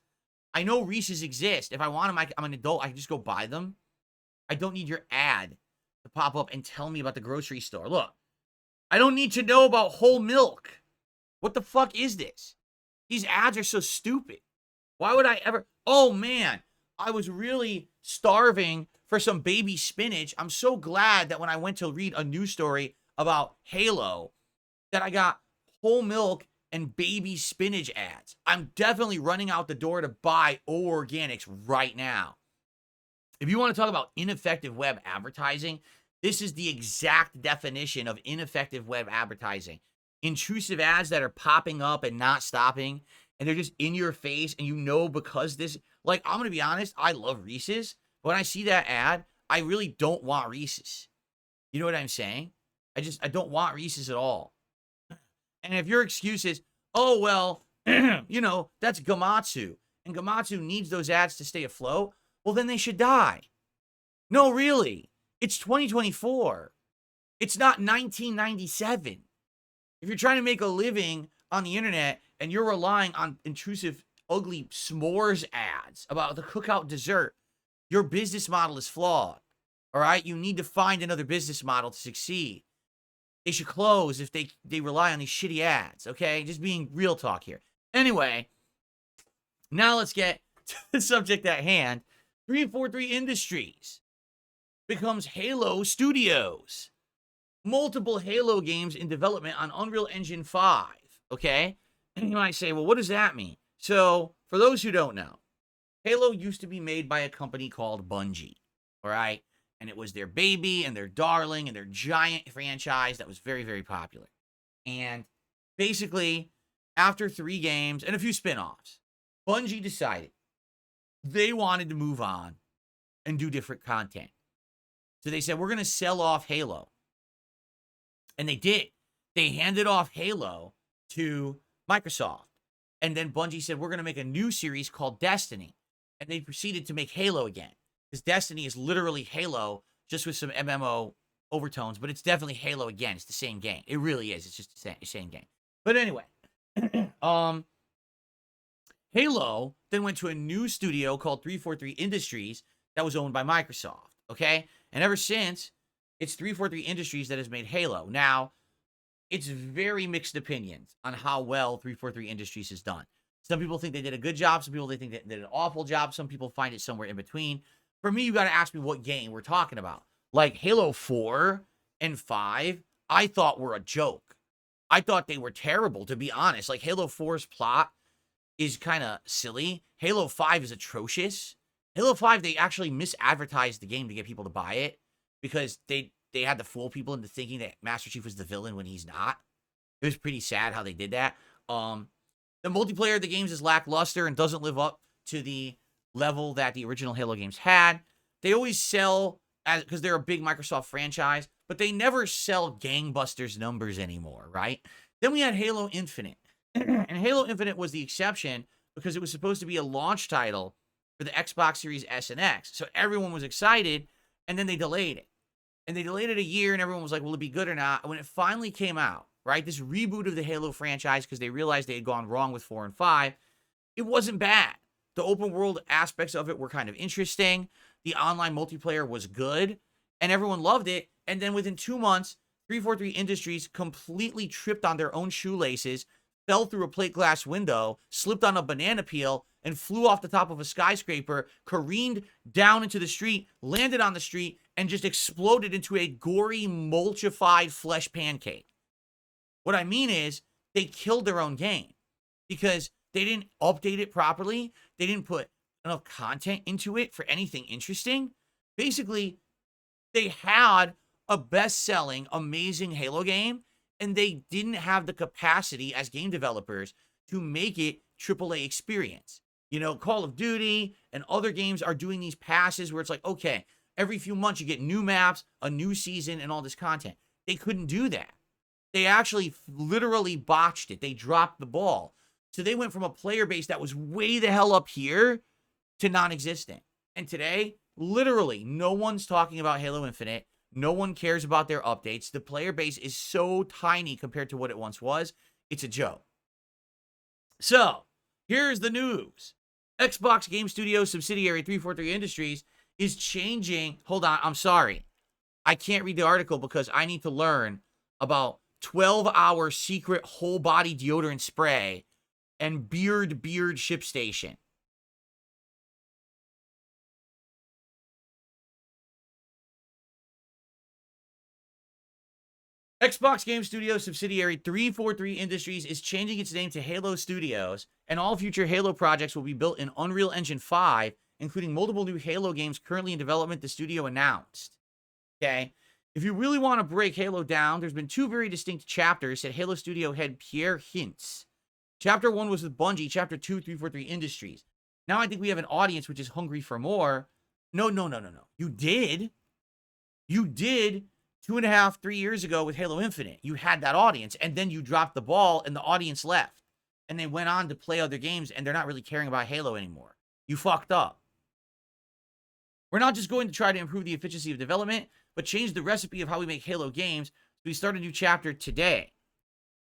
I know Reese's exist. If I want them, I'm an adult. I can just go buy them. I don't need your ad to pop up and tell me about the grocery store. Look, I don't need to know about whole milk. What the fuck is this? These ads are so stupid. Why would I ever? Oh, man. I was really starving for some baby spinach. I'm so glad that when I went to read a news story about Halo, that I got whole milk and baby spinach ads. I'm definitely running out the door to buy organics right now. If you want to talk about ineffective web advertising, this is the exact definition of ineffective web advertising. Intrusive ads that are popping up and not stopping, and they're just in your face, and because this, like, I'm going to be honest, I love Reese's. But when I see that ad, I really don't want Reese's. You know what I'm saying? I don't want Reese's at all. And if your excuse is, oh, well, that's Gamatsu, and Gamatsu needs those ads to stay afloat, well, then they should die. No, really. It's 2024. It's not 1997. If you're trying to make a living on the internet and you're relying on intrusive, ugly s'mores ads about the cookout dessert, your business model is flawed. All right? You need to find another business model to succeed. They should close if they rely on these shitty ads, okay? Just being real talk here. Anyway, now let's get to the subject at hand. 343 Industries becomes Halo Studios. Multiple Halo games in development on Unreal Engine 5, okay? And you might say, well, what does that mean? So, for those who don't know, Halo used to be made by a company called Bungie, all right? And it was their baby and their darling and their giant franchise that was very, very popular. And basically, after 3 games and a few spin-offs, Bungie decided they wanted to move on and do different content. So they said, we're going to sell off Halo. And they did. They handed off Halo to Microsoft. And then Bungie said, we're going to make a new series called Destiny. And they proceeded to make Halo again. Because Destiny is literally Halo, just with some MMO overtones, but it's definitely Halo again. It's the same game. It really is. It's just the same game. But anyway, Halo then went to a new studio called 343 Industries that was owned by Microsoft, okay? And ever since, it's 343 Industries that has made Halo. Now, it's very mixed opinions on how well 343 Industries has done. Some people think they did a good job. Some people they think they did an awful job. Some people find it somewhere in between. For me, you got to ask me what game we're talking about. Like Halo 4 and 5, I thought were a joke. I thought they were terrible, to be honest. Like Halo 4's plot is kind of silly. Halo 5 is atrocious. Halo 5, they actually misadvertised the game to get people to buy it because they had to fool people into thinking that Master Chief was the villain when he's not. It was pretty sad how they did that. The multiplayer of the games is lackluster and doesn't live up to the level that the original Halo games had. They always sell, because they're a big Microsoft franchise, but they never sell gangbusters numbers anymore, right? Then we had Halo Infinite. And Halo Infinite was the exception because it was supposed to be a launch title for the Xbox Series S and X. So everyone was excited, and then they delayed it. And they delayed it a year, and everyone was like, will it be good or not? And when it finally came out, right, this reboot of the Halo franchise, because they realized they had gone wrong with 4 and 5, it wasn't bad. The open world aspects of it were kind of interesting. The online multiplayer was good, and everyone loved it. And then within 2 months, 343 Industries completely tripped on their own shoelaces, fell through a plate glass window, slipped on a banana peel, and flew off the top of a skyscraper, careened down into the street, landed on the street, and just exploded into a gory, mulchified flesh pancake. What I mean is, they killed their own game because they didn't update it properly. They didn't put enough content into it for anything interesting. Basically, they had a best-selling, amazing Halo game, and they didn't have the capacity as game developers to make it AAA experience. You know, Call of Duty and other games are doing these passes where it's like, okay, every few months you get new maps, a new season, and all this content. They couldn't do that. They actually literally botched it. They dropped the ball. So they went from a player base that was way the hell up here to non-existent. And today, literally, no one's talking about Halo Infinite. No one cares about their updates. The player base is so tiny compared to what it once was. It's a joke. So, here's the news. Xbox Game Studios subsidiary 343 Industries is changing. Hold on, I'm sorry. I can't read the article because I need to learn about 12-hour secret whole body deodorant spray and beard ship station. Xbox Game Studios subsidiary 343 Industries is changing its name to Halo Studios, and all future Halo projects will be built in Unreal Engine 5, including multiple new Halo games currently in development, the studio announced. Okay? If you really want to break Halo down, there's been 2 very distinct chapters, said Halo Studio head Pierre Hintz. Chapter 1 was with Bungie, Chapter 2, 343 Industries. Now I think we have an audience which is hungry for more. No. You did 2.5, 3 years ago with Halo Infinite. You had that audience, and then you dropped the ball, and the audience left. And they went on to play other games, and they're not really caring about Halo anymore. You fucked up. We're not just going to try to improve the efficiency of development, but change the recipe of how we make Halo games. We start a new chapter today.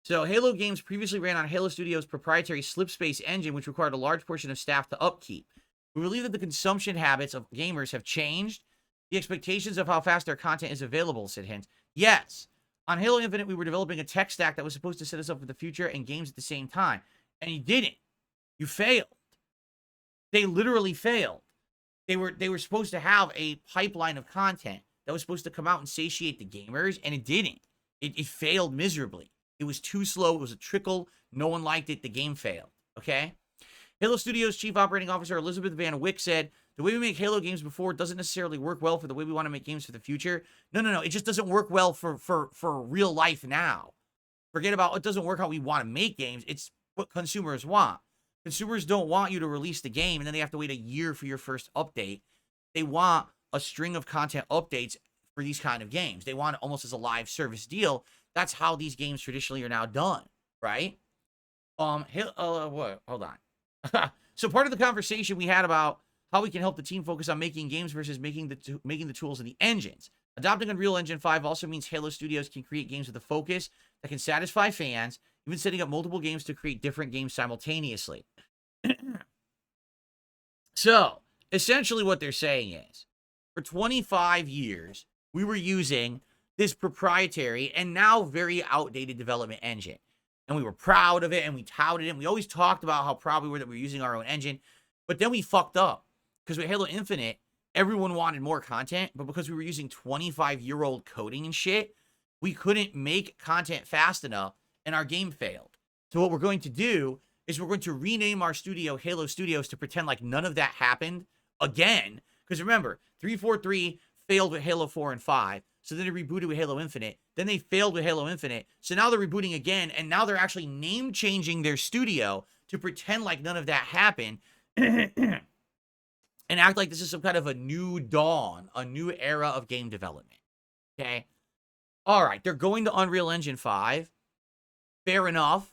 So Halo games previously ran on Halo Studios' proprietary Slipspace engine, which required a large portion of staff to upkeep. We believe that the consumption habits of gamers have changed. The expectations of how fast their content is available, said Hint. Yes. On Halo Infinite, we were developing a tech stack that was supposed to set us up for the future and games at the same time. And you didn't. You failed. They literally failed. They were supposed to have a pipeline of content that was supposed to come out and satiate the gamers, and it didn't. It failed miserably. It was too slow. It was a trickle. No one liked it. The game failed. Okay? Halo Studios Chief Operating Officer Elizabeth Van Wyck said, the way we make Halo games before doesn't necessarily work well for the way we want to make games for the future. No. It just doesn't work well for real life now. Forget about it doesn't work how we want to make games. It's what consumers want. Consumers don't want you to release the game and then they have to wait a year for your first update. They want a string of content updates for these kind of games. They want it almost as a live service deal. That's how these games traditionally are now done, right? Hold on. So part of the conversation we had about how we can help the team focus on making games versus making the tools and the engines. Adopting Unreal Engine 5 also means Halo Studios can create games with a focus that can satisfy fans, even setting up multiple games to create different games simultaneously. So, essentially what they're saying is, for 25 years, we were using this proprietary and now very outdated development engine. And we were proud of it, and we touted it, and we always talked about how proud we were that we were using our own engine. But then we fucked up. Because with Halo Infinite, everyone wanted more content, but because we were using 25-year-old coding and shit, we couldn't make content fast enough, and our game failed. So what we're going to do is we're going to rename our studio Halo Studios to pretend like none of that happened again. Because remember, 343 failed with Halo 4 and 5, so then they rebooted with Halo Infinite. Then they failed with Halo Infinite, so now they're rebooting again, and now they're actually name-changing their studio to pretend like none of that happened. And act like this is some kind of a new dawn, a new era of game development. Okay? All right, they're going to Unreal Engine 5. Fair enough.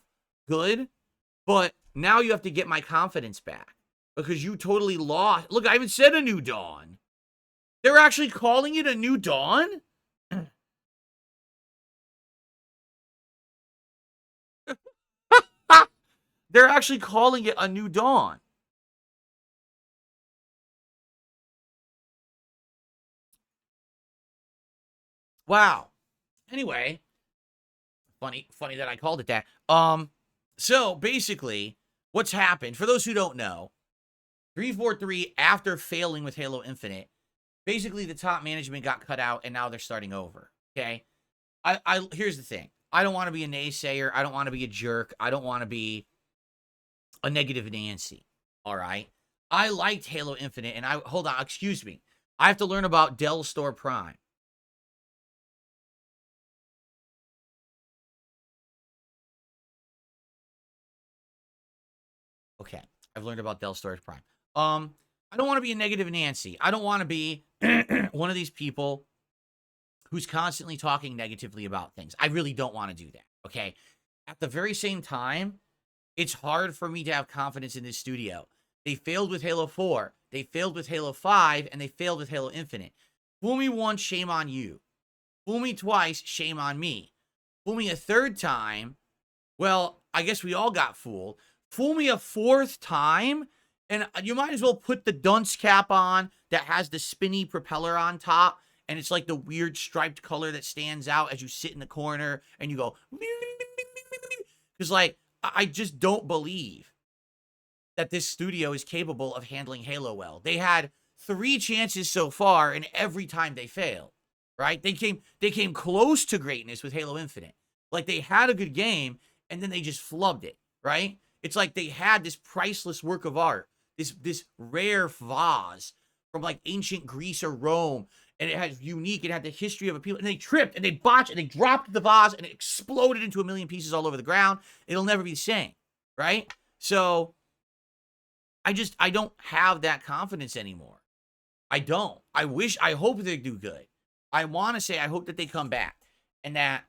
Good. But now you have to get my confidence back. Because you totally lost. Look, I even said a new dawn. They're actually calling it a new dawn? They're actually calling it a new dawn. Wow. Anyway, funny that I called it that. So basically, what's happened, for those who don't know, 343, after failing with Halo Infinite, basically the top management got cut out and now they're starting over. Okay? Here's the thing. I don't want to be a naysayer. I don't want to be a jerk. I don't want to be a negative Nancy. All right? I liked Halo Infinite, and hold on, excuse me. I have to learn about Dell Store Prime. Okay, I've learned about Dell Storage Prime. I don't want to be a negative Nancy. I don't want to be one of these people who's constantly talking negatively about things. I really don't want to do that, okay? At the very same time, it's hard for me to have confidence in this studio. They failed with Halo 4, they failed with Halo 5, and they failed with Halo Infinite. Fool me once, shame on you. Fool me twice, shame on me. Fool me a third time, well, I guess we all got fooled. Fool me a fourth time, and you might as well put the dunce cap on that has the spinny propeller on top, and it's like the weird striped color that stands out as you sit in the corner, and you go, because, like, I just don't believe that this studio is capable of handling Halo well. They had 3 chances so far, and every time they failed, right? They came close to greatness with Halo Infinite. Like, they had a good game, and then they just flubbed it, right? It's like they had this priceless work of art, this rare vase from like ancient Greece or Rome, and it had the history of a people, and they tripped and they botched and they dropped the vase and it exploded into a million pieces all over the ground. It'll never be the same, right? So I don't have that confidence anymore. I don't. I hope they do good. I want to say I hope that they come back and that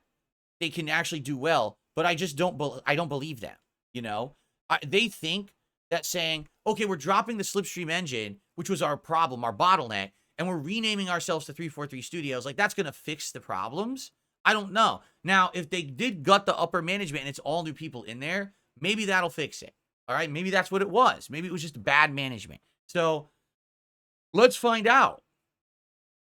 they can actually do well, but I just don't believe them, you know? They think that saying, okay, we're dropping the Slipstream engine, which was our problem, our bottleneck, and we're renaming ourselves to 343 Studios, like that's going to fix the problems? I don't know. Now, if they did gut the upper management and it's all new people in there, maybe that'll fix it. All right? Maybe that's what it was. Maybe it was just bad management. So let's find out.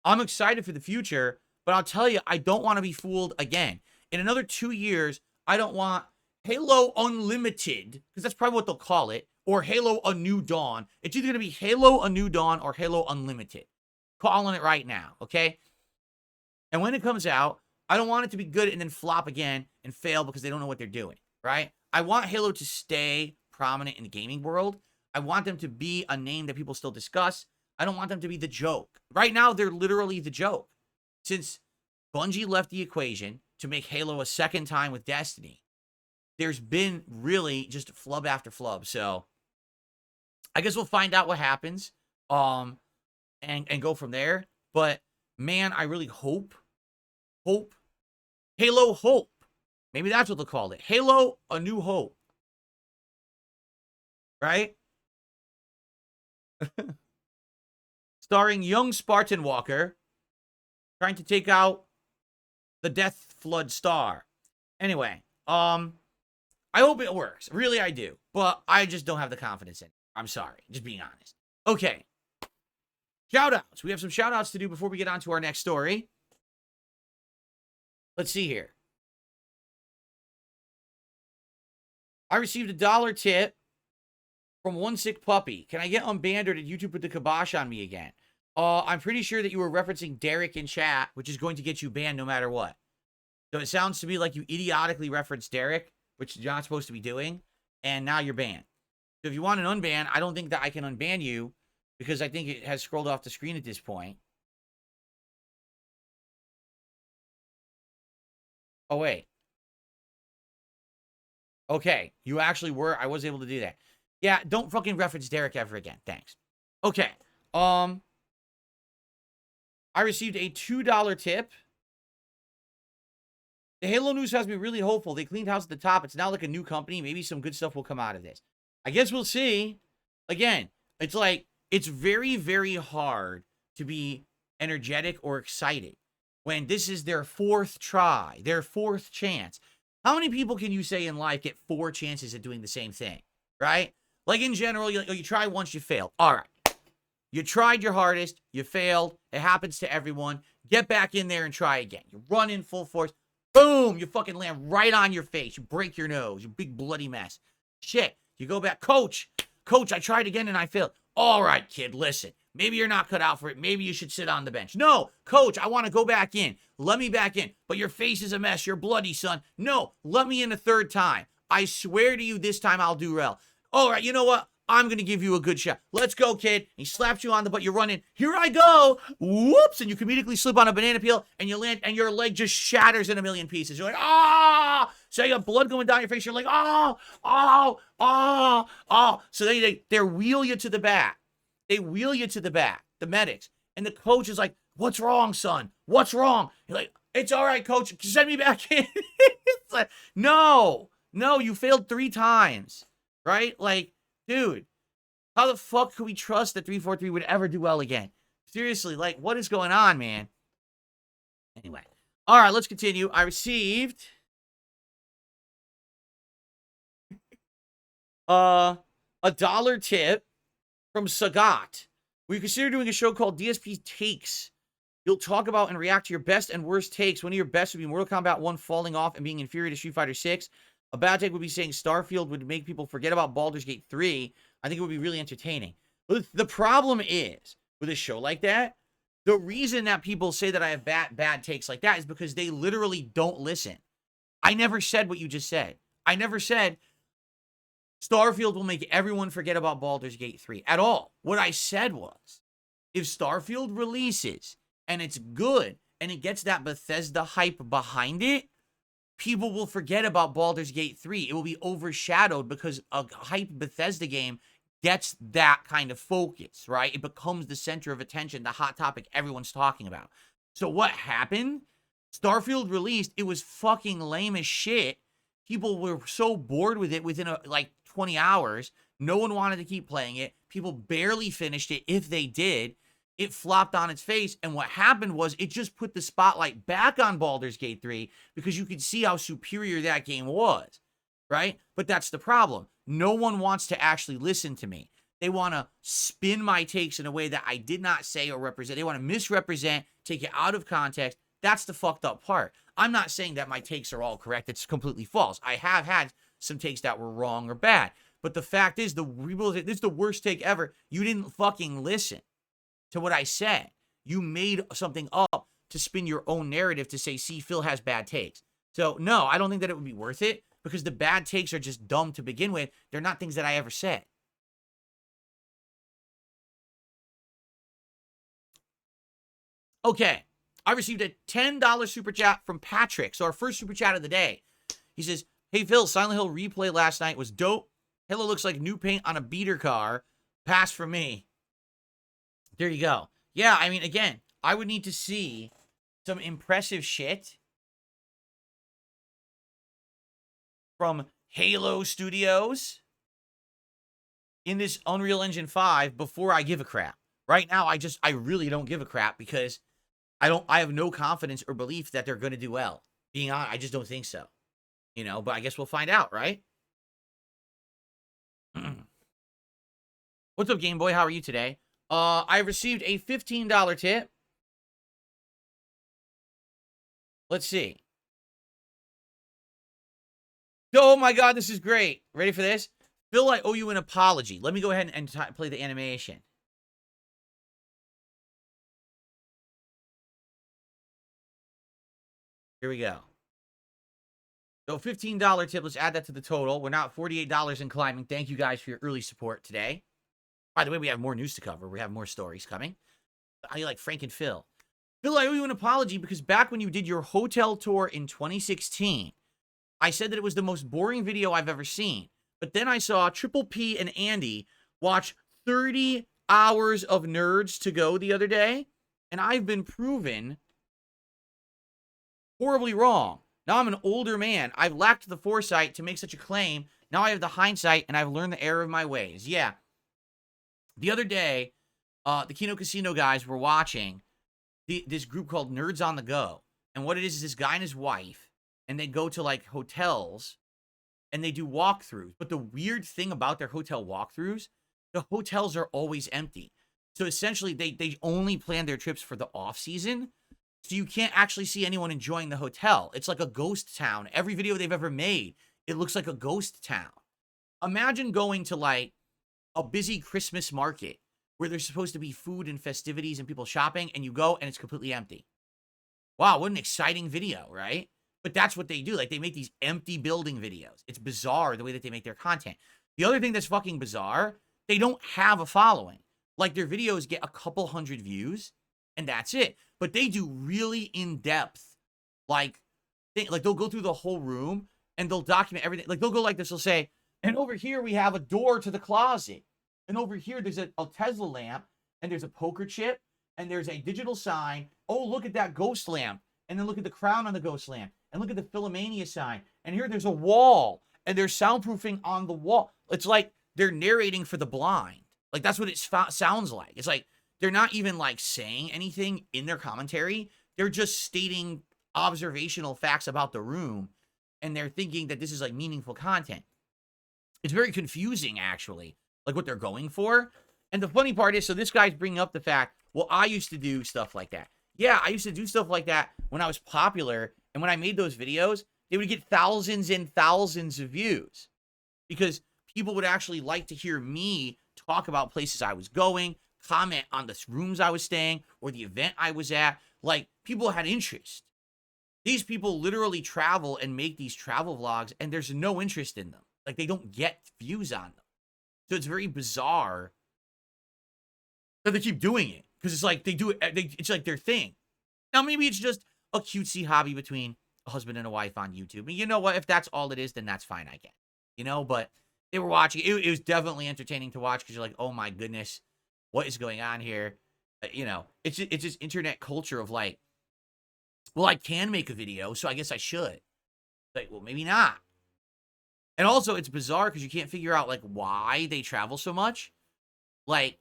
I'm excited for the future, but I'll tell you, I don't want to be fooled again. In another 2 years, I don't want Halo Unlimited, because that's probably what they'll call it, or Halo A New Dawn. It's either going to be Halo A New Dawn or Halo Unlimited. Calling it right now, okay? And when it comes out, I don't want it to be good and then flop again and fail because they don't know what they're doing, right? I want Halo to stay prominent in the gaming world. I want them to be a name that people still discuss. I don't want them to be the joke. Right now, they're literally the joke. Since Bungie left the equation to make Halo a second time with Destiny, there's been really just flub after flub. So I guess we'll find out what happens and go from there. But man, I really hope Halo Hope. Maybe that's what they'll call it. Halo A New Hope. Right? Starring young Spartan Walker, trying to take out the Death Flood star. Anyway, I hope it works. Really, I do. But I just don't have the confidence in it. I'm sorry. Just being honest. Okay. Shoutouts. We have some shoutouts to do before we get on to our next story. Let's see here. I received a $1 tip from One Sick Puppy. Can I get unbanned, or did YouTube put the kibosh on me again? I'm pretty sure that you were referencing Derek in chat, which is going to get you banned no matter what. So it sounds to me like you idiotically referenced Derek, which you're not supposed to be doing, and now you're banned. So if you want an unban, I don't think that I can unban you, because I think it has scrolled off the screen at this point. Oh, wait. Okay, you actually were. I was able to do that. Yeah, don't fucking reference Derek ever again. Thanks. Okay. I received a $2 tip. The Halo news has me really hopeful. They cleaned house at the top. It's now like a new company. Maybe some good stuff will come out of this. I guess we'll see. Again, it's like, it's very, very hard to be energetic or excited when this is their 4th try, their 4th chance. How many people can you say in life get 4 chances at doing the same thing, right? Like, in general, you try once, you fail. All right. You tried your hardest. You failed. It happens to everyone. Get back in there and try again. You run in full force. Boom! You fucking land right on your face. You break your nose. You big bloody mess. Shit. You go back. Coach, I tried again and I failed. All right, kid, listen. Maybe you're not cut out for it. Maybe you should sit on the bench. No, coach, I want to go back in. Let me back in. But your face is a mess. You're bloody, son. No, let me in a 3rd time. I swear to you, this time I'll do well. All right, you know what? I'm going to give you a good shot. Let's go, kid. He slaps you on the butt. You run in. Here I go. Whoops. And you comedically slip on a banana peel and you land and your leg just shatters in a million pieces. You're like, ah! So you got blood going down your face. You're like, oh. So they wheel you to the back. They wheel you to the back, the medics. And the coach is like, what's wrong, son? What's wrong? You're like, it's all right, coach. Send me back in. It's like, no, you failed 3 times, right? Like, dude, how the fuck could we trust that 343 would ever do well again? Seriously, like, what is going on, man? Anyway. All right, let's continue. I received a $1 tip from Sagat. We consider doing a show called DSP Takes. You'll talk about and react to your best and worst takes. One of your best would be Mortal Kombat 1 falling off and being inferior to Street Fighter 6. A bad take would be saying Starfield would make people forget about Baldur's Gate 3. I think it would be really entertaining. But the problem is, with a show like that, the reason that people say that I have bad takes like that is because they literally don't listen. I never said what you just said. I never said Starfield will make everyone forget about Baldur's Gate 3 at all. What I said was, if Starfield releases and it's good and it gets that Bethesda hype behind it, people will forget about Baldur's Gate 3. It will be overshadowed because a hype Bethesda game gets that kind of focus, right? It becomes the center of attention, the hot topic everyone's talking about. So what happened? Starfield released. It was fucking lame as shit. People were so bored with it within like 20 hours. No one wanted to keep playing it. People barely finished it. If they did, it flopped on its face. And what happened was it just put the spotlight back on Baldur's Gate 3 because you could see how superior that game was, right? But that's the problem. No one wants to actually listen to me. They want to spin my takes in a way that I did not say or represent. They want to misrepresent, take it out of context. That's the fucked up part. I'm not saying that my takes are all correct. It's completely false. I have had some takes that were wrong or bad. But the fact is, this is the worst take ever. You didn't fucking listen to what I said. You made something up to spin your own narrative to say, see, Phil has bad takes. So, no, I don't think that it would be worth it because the bad takes are just dumb to begin with. They're not things that I ever said. Okay. I received a $10 super chat from Patrick. So our first super chat of the day. He says, hey, Phil, Silent Hill replay last night was dope. Halo looks like new paint on a beater car. Pass for me. There you go. Yeah, I mean, again, I would need to see some impressive shit from Halo Studios in this Unreal Engine 5 before I give a crap. Right now, I really don't give a crap because I have no confidence or belief that they're going to do well. Being honest, I just don't think so. You know, but I guess we'll find out, right? What's up, Game Boy? How are you today? I received a $15 tip. Let's see. Oh my God, this is great. Ready for this? Phil, I owe you an apology. Let me go ahead and play the animation. Here we go. So $15 tip. Let's add that to the total. We're now at $48 and climbing. Thank you guys for your early support today. By the way, we have more news to cover. We have more stories coming. How do you like Frank and Phil? Phil, I owe you an apology because back when you did your hotel tour in 2016, I said that it was the most boring video I've ever seen. But then I saw Triple P and Andy watch 30 hours of Nerds to Go the other day, and I've been proven horribly wrong. Now I'm an older man. I've lacked the foresight to make such a claim. Now I have the hindsight, and I've learned the error of my ways. Yeah. The other day, the Kino Casino guys were watching this group called Nerds on the Go. And what it is this guy and his wife, and they go to, like, hotels, and they do walkthroughs. But the weird thing about their hotel walkthroughs, the hotels are always empty. So essentially, they only plan their trips for the off-season. So you can't actually see anyone enjoying the hotel. It's like a ghost town. Every video they've ever made, it looks like a ghost town. Imagine going to, like, a busy Christmas market where there's supposed to be food and festivities and people shopping, and you go and it's completely empty. Wow, what an exciting video, right? But that's what they do. Like, they make these empty building videos. It's bizarre the way that they make their content. The other thing that's fucking bizarre, they don't have a following. Like, their videos get a couple hundred views, and that's it. But they do really in-depth, like they'll go through the whole room, and they'll document everything. Like, they'll go like this. They'll say, and over here we have a door to the closet. And over here there's a Tesla lamp, and there's a poker chip, and there's a digital sign. Oh, look at that ghost lamp. And then look at the crown on the ghost lamp. And look at the Philomania sign. And here there's a wall. And there's soundproofing on the wall. It's like they're narrating for the blind. Like, that's what it sounds like. It's like they're not even, like, saying anything in their commentary. They're just stating observational facts about the room. And they're thinking that this is, like, meaningful content. It's very confusing, actually, like, what they're going for. And the funny part is, so this guy's bringing up the fact, well, I used to do stuff like that. Yeah, I used to do stuff like that when I was popular. And when I made those videos, they would get thousands and thousands of views. Because people would actually like to hear me talk about places I was going, comment on the rooms I was staying, or the event I was at. Like, people had interest. These people literally travel and make these travel vlogs, and there's no interest in them. Like, they don't get views on them. So it's very bizarre that they keep doing it. Because it's like they do it, it's like their thing. Now, maybe it's just a cutesy hobby between a husband and a wife on YouTube. And you know what? If that's all it is, then that's fine, I guess. You know, but they were watching. It was definitely entertaining to watch because you're like, oh my goodness, what is going on here? You know, it's just internet culture of like, well, I can make a video, so I guess I should. Like, well, maybe not. And also, it's bizarre because you can't figure out, like, why they travel so much. Like,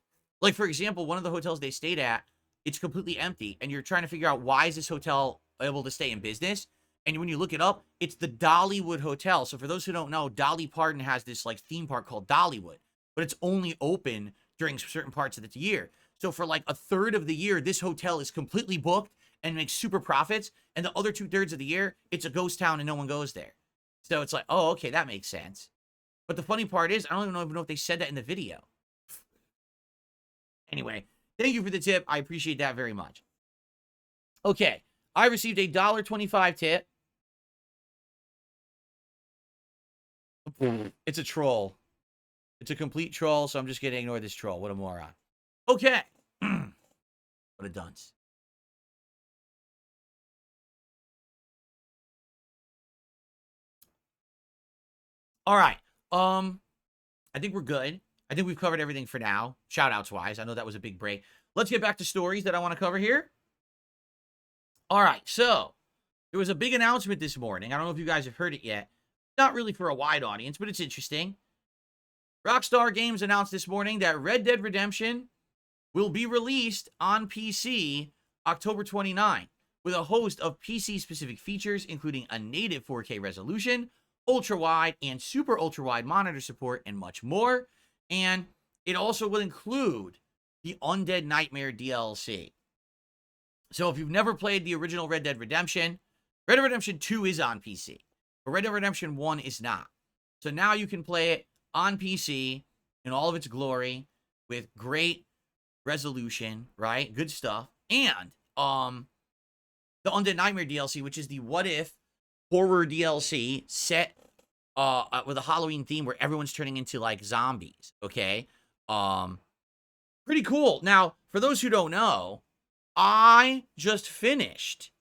for example, one of the hotels they stayed at, it's completely empty. And you're trying to figure out, why is this hotel able to stay in business? And when you look it up, it's the Dollywood Hotel. So for those who don't know, Dolly Parton has this, like, theme park called Dollywood. But it's only open during certain parts of the year. So for, like, a third of the year, this hotel is completely booked and makes super profits. And the other 2/3 of the year, it's a ghost town and no one goes there. So it's like, oh, okay, that makes sense. But the funny part is, I don't even know if they said that in the video. Anyway, thank you for the tip. I appreciate that very much. Okay, I received a $1.25 tip. It's a troll. It's a complete troll, so I'm just going to ignore this troll. What a moron. Okay. What a dunce. All right. I think we're good. I think we've covered everything for now, shout-outs wise. I know that was a big break. Let's get back to stories that I want to cover here. All right, so there was a big announcement this morning. I don't know if you guys have heard it yet. Not really for a wide audience, but it's interesting. Rockstar Games announced this morning that Red Dead Redemption will be released on PC October 29th, with a host of PC-specific features, including a native 4K resolution, ultra-wide and super ultra-wide monitor support, and much more. And it also will include the Undead Nightmare DLC. So if you've never played the original Red Dead Redemption 2 is on PC, but Red Dead Redemption 1 is not. So now you can play it on PC in all of its glory with great resolution, right? Good stuff. And the Undead Nightmare DLC, which is the What If horror DLC set with a Halloween theme where everyone's turning into like zombies, okay? Pretty cool. Now, for those who don't know, I just finished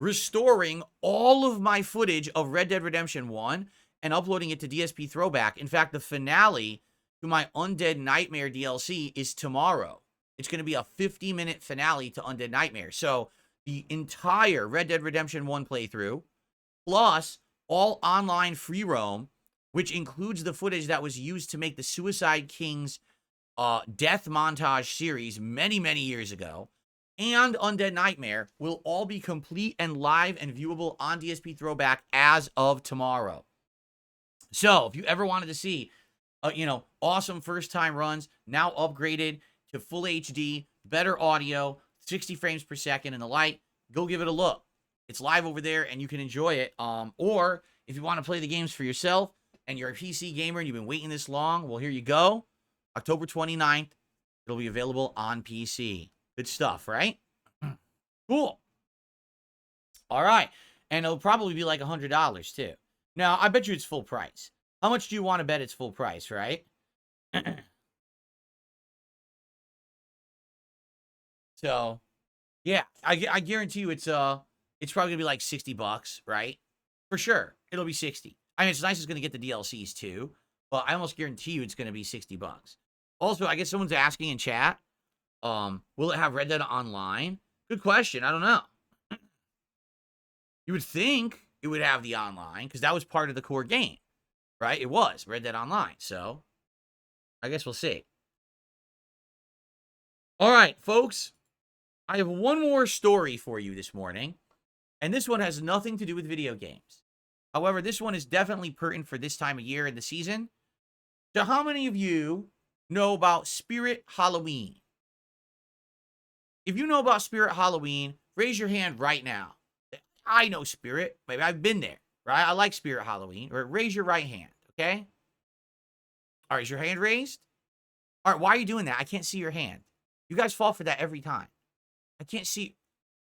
restoring all of my footage of Red Dead Redemption 1 and uploading it to DSP Throwback. In fact, the finale to my Undead Nightmare DLC is tomorrow. It's going to be a 50-minute finale to Undead Nightmare. So the entire Red Dead Redemption 1 playthrough, plus all online free roam, which includes the footage that was used to make the Suicide Kings death montage series many, many years ago, and Undead Nightmare will all be complete and live and viewable on DSP Throwback as of tomorrow. So if you ever wanted to see, awesome first-time runs, now upgraded to full HD, better audio, 60 frames per second and the like, go give it a look. It's live over there and you can enjoy it. Or if you want to play the games for yourself and you're a PC gamer and you've been waiting this long, well, here you go. October 29th, it'll be available on PC. Good stuff, right? Cool. All right. And it'll probably be like $100 too. Now, I bet you it's full price. How much do you want to bet it's full price, right? So, yeah, I guarantee you it's probably gonna be like $60, right? For sure, it'll be 60. I mean, it's nice it's gonna get the DLCs too, but I almost guarantee you it's gonna be $60. Also, I guess someone's asking in chat, will it have Red Dead Online? Good question. I don't know. You would think it would have the online because that was part of the core game, right? It was Red Dead Online. So I guess we'll see. All right, folks. I have one more story for you this morning, and this one has nothing to do with video games. However, this one is definitely pertinent for this time of year in the season. So how many of you know about Spirit Halloween? If you know about Spirit Halloween, raise your hand right now. I know Spirit. Maybe I've been there, right? I like Spirit Halloween. Or raise your right hand, okay? All right, is your hand raised? All right, why are you doing that? I can't see your hand. You guys fall for that every time. I can't see.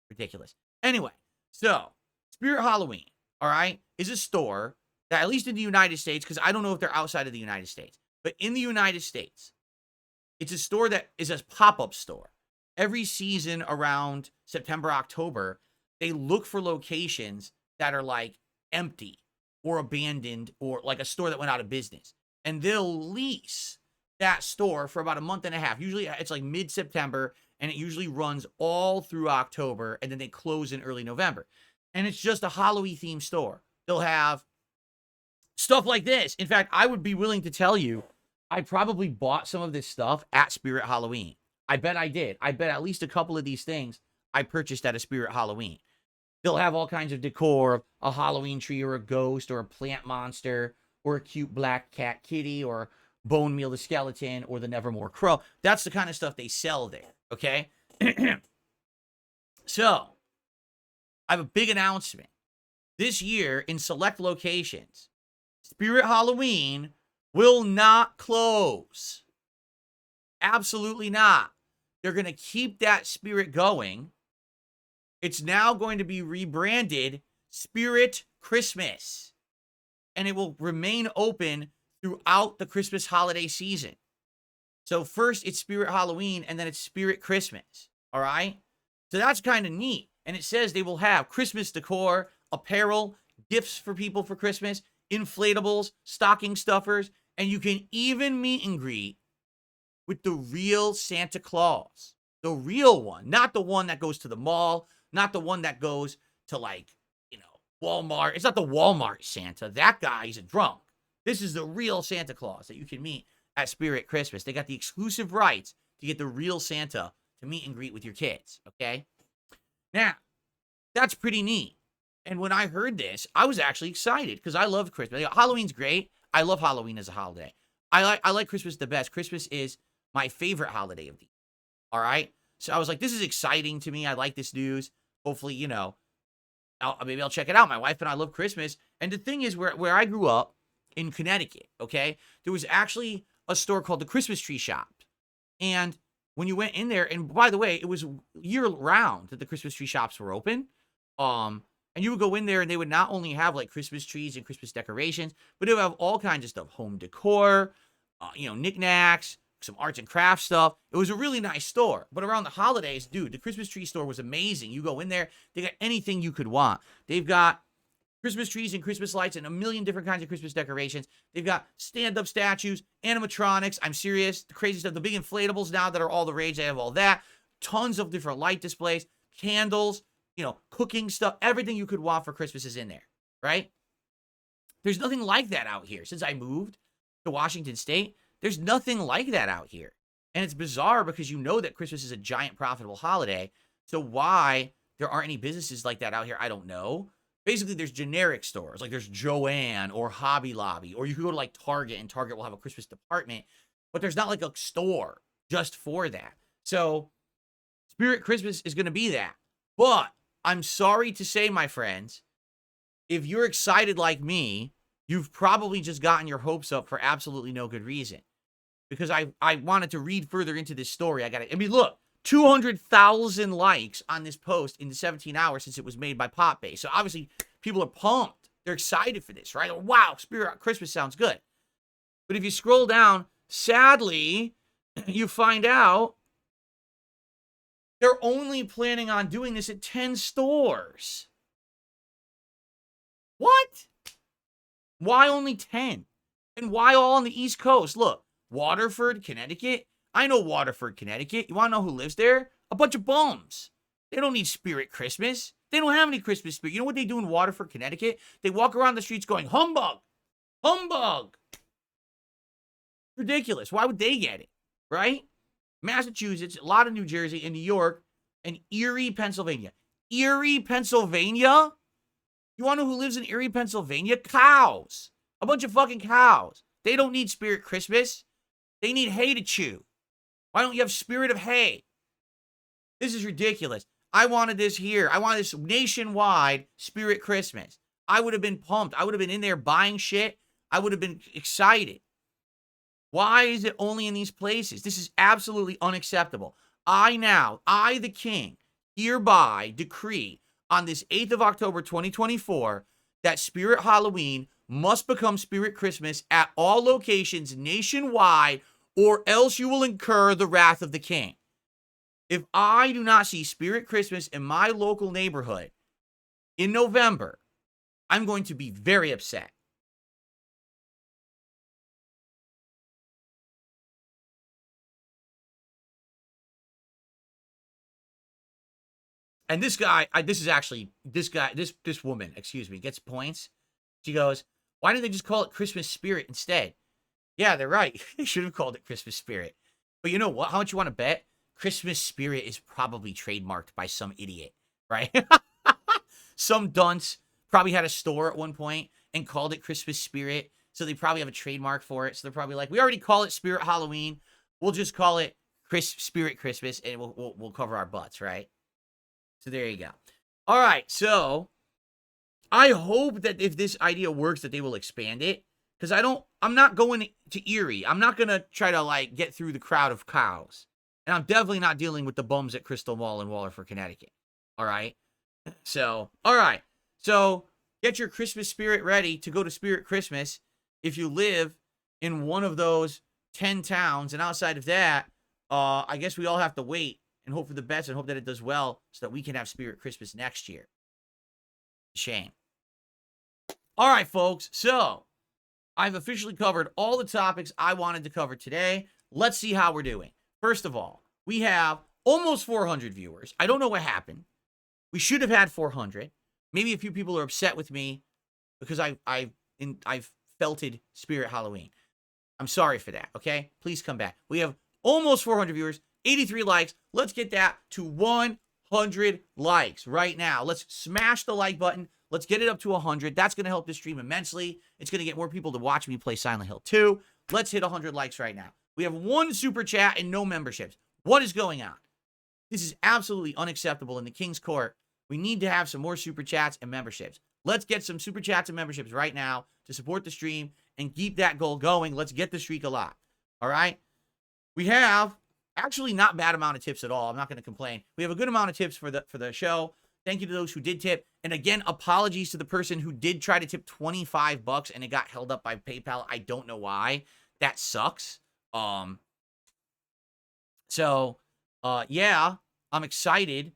Ridiculous. Anyway, so Spirit Halloween, all right, is a store that, at least in the United States, because I don't know if they're outside of the United States, but in the United States, it's a store that is a pop-up store. Every season around September, October, they look for locations that are like empty or abandoned or like a store that went out of business. And they'll lease that store for about a month and a half. Usually it's like mid-September, and it usually runs all through October, and then they close in early November. And it's just a Halloween-themed store. They'll have stuff like this. In fact, I would be willing to tell you I probably bought some of this stuff at Spirit Halloween. I bet I did. I bet at least a couple of these things I purchased at a Spirit Halloween. They'll have all kinds of decor, a Halloween tree or a ghost or a plant monster or a cute black cat kitty or Bone Meal the Skeleton or the Nevermore Crow. That's the kind of stuff they sell there, okay? So, I have a big announcement. This year, in select locations, Spirit Halloween will not close. Absolutely not. They're going to keep that spirit going. It's now going to be rebranded Spirit Christmas. And it will remain open throughout the Christmas holiday season. So first it's Spirit Halloween and then it's Spirit Christmas. All right? So that's kind of neat. And it says they will have Christmas decor, apparel, gifts for people for Christmas, inflatables, stocking stuffers, and you can even meet and greet with the real Santa Claus. The real one. Not the one that goes to the mall. Not the one that goes to Walmart. It's not the Walmart Santa. That guy is a drunk. This is the real Santa Claus that you can meet at Spirit Christmas. They got the exclusive rights to get the real Santa to meet and greet with your kids, okay? Now, that's pretty neat. And when I heard this, I was actually excited because I love Christmas. Halloween's great. I love Halloween as a holiday. I like Christmas the best. Christmas is my favorite holiday of the year. All right? So I was like, this is exciting to me. I like this news. Hopefully, you know, maybe I'll check it out. My wife and I love Christmas. And the thing is, where I grew up in Connecticut, okay, there was actually a store called the Christmas Tree Shop. And when you went in there, and by the way, it was year round that the Christmas tree shops were open. And you would go in there and they would not only have like Christmas trees and Christmas decorations, but they would have all kinds of stuff, home decor, knickknacks, some arts and crafts stuff. It was a really nice store. But around the holidays, dude, the Christmas tree store was amazing. You go in there, they got anything you could want. They've got Christmas trees and Christmas lights and a million different kinds of Christmas decorations. They've got stand-up statues, animatronics. I'm serious. The crazy stuff. The big inflatables now that are all the rage. They have all that. Tons of different light displays, candles, cooking stuff. Everything you could want for Christmas is in there, right? There's nothing like that out here. Since I moved to Washington State, there's nothing like that out here. And it's bizarre because you know that Christmas is a giant profitable holiday. So why there aren't any businesses like that out here, I don't know. Basically, there's generic stores. Like there's Joann or Hobby Lobby. Or you could go to like Target, and Target will have a Christmas department. But there's not like a store just for that. So Spirit Christmas is going to be that. But I'm sorry to say, my friends, if you're excited like me, you've probably just gotten your hopes up for absolutely no good reason. Because I wanted to read further into this story. Look, 200,000 likes on this post in the 17 hours since it was made by Popbase. So obviously, people are pumped. They're excited for this, right? Wow, Spirit Christmas sounds good. But if you scroll down, sadly, you find out they're only planning on doing this at 10 stores. What? Why only 10? And why all on the East Coast? Look, Waterford, Connecticut. I know Waterford, Connecticut. You want to know who lives there? A bunch of bums. They don't need Spirit Christmas. They don't have any Christmas spirit. You know what they do in Waterford, Connecticut? They walk around the streets going, humbug, humbug. Ridiculous. Why would they get it, right? Massachusetts, a lot of New Jersey, and New York, and Erie, Pennsylvania. Erie, Pennsylvania? You want to know who lives in Erie, Pennsylvania? Cows. A bunch of fucking cows. They don't need Spirit Christmas. They need hay to chew. Why don't you have Spirit of Hay? This is ridiculous. I wanted this here. I wanted this nationwide Spirit Christmas. I would have been pumped. I would have been in there buying shit. I would have been excited. Why is it only in these places? This is absolutely unacceptable. I, the king, hereby decree on this 8th of October, 2024, that Spirit Halloween must become Spirit Christmas at all locations nationwide, or else you will incur the wrath of the king. If I do not see Spirit Christmas in my local neighborhood in November, I'm going to be very upset. And this woman, gets points. She goes, why didn't they just call it Christmas Spirit instead? Yeah, they're right. They should have called it Christmas Spirit. But you know what? How much you want to bet? Christmas Spirit is probably trademarked by some idiot, right? Some dunce probably had a store at one point and called it Christmas Spirit. So they probably have a trademark for it. So they're probably like, we already call it Spirit Halloween. We'll just call it Spirit Christmas, and we'll cover our butts, right? So there you go. All right, so I hope that if this idea works, that they will expand it. Because I'm not going to Erie. I'm not going to try to, get through the crowd of cows. And I'm definitely not dealing with the bums at Crystal Mall in Waterford, Connecticut. All right? So, all right. So, get your Christmas spirit ready to go to Spirit Christmas if you live in one of those 10 towns. And outside of that, I guess we all have to wait and hope for the best and hope that it does well so that we can have Spirit Christmas next year. Shame. All right, folks. So, I've officially covered all the topics I wanted to cover today. Let's see how we're doing. First of all, we have almost 400 viewers. I don't know what happened. We should have had 400. Maybe a few people are upset with me because I've felted Spirit Halloween. I'm sorry for that, okay? Please come back. We have almost 400 viewers. 83 likes. Let's get that to 100 likes right now. Let's smash the like button. Let's get it up to 100. That's going to help the stream immensely. It's going to get more people to watch me play Silent Hill 2. Let's hit 100 likes right now. We have 1 super chat and no memberships. What is going on? This is absolutely unacceptable in the King's Court. We need to have some more super chats and memberships. Let's get some super chats and memberships right now to support the stream and keep that goal going. Let's get the streak alive. All right? We have actually not bad amount of tips at all. I'm not going to complain. We have a good amount of tips for the show. Thank you to those who did tip. And again, apologies to the person who did try to tip $25 and it got held up by PayPal. I don't know why. That sucks. Yeah, I'm excited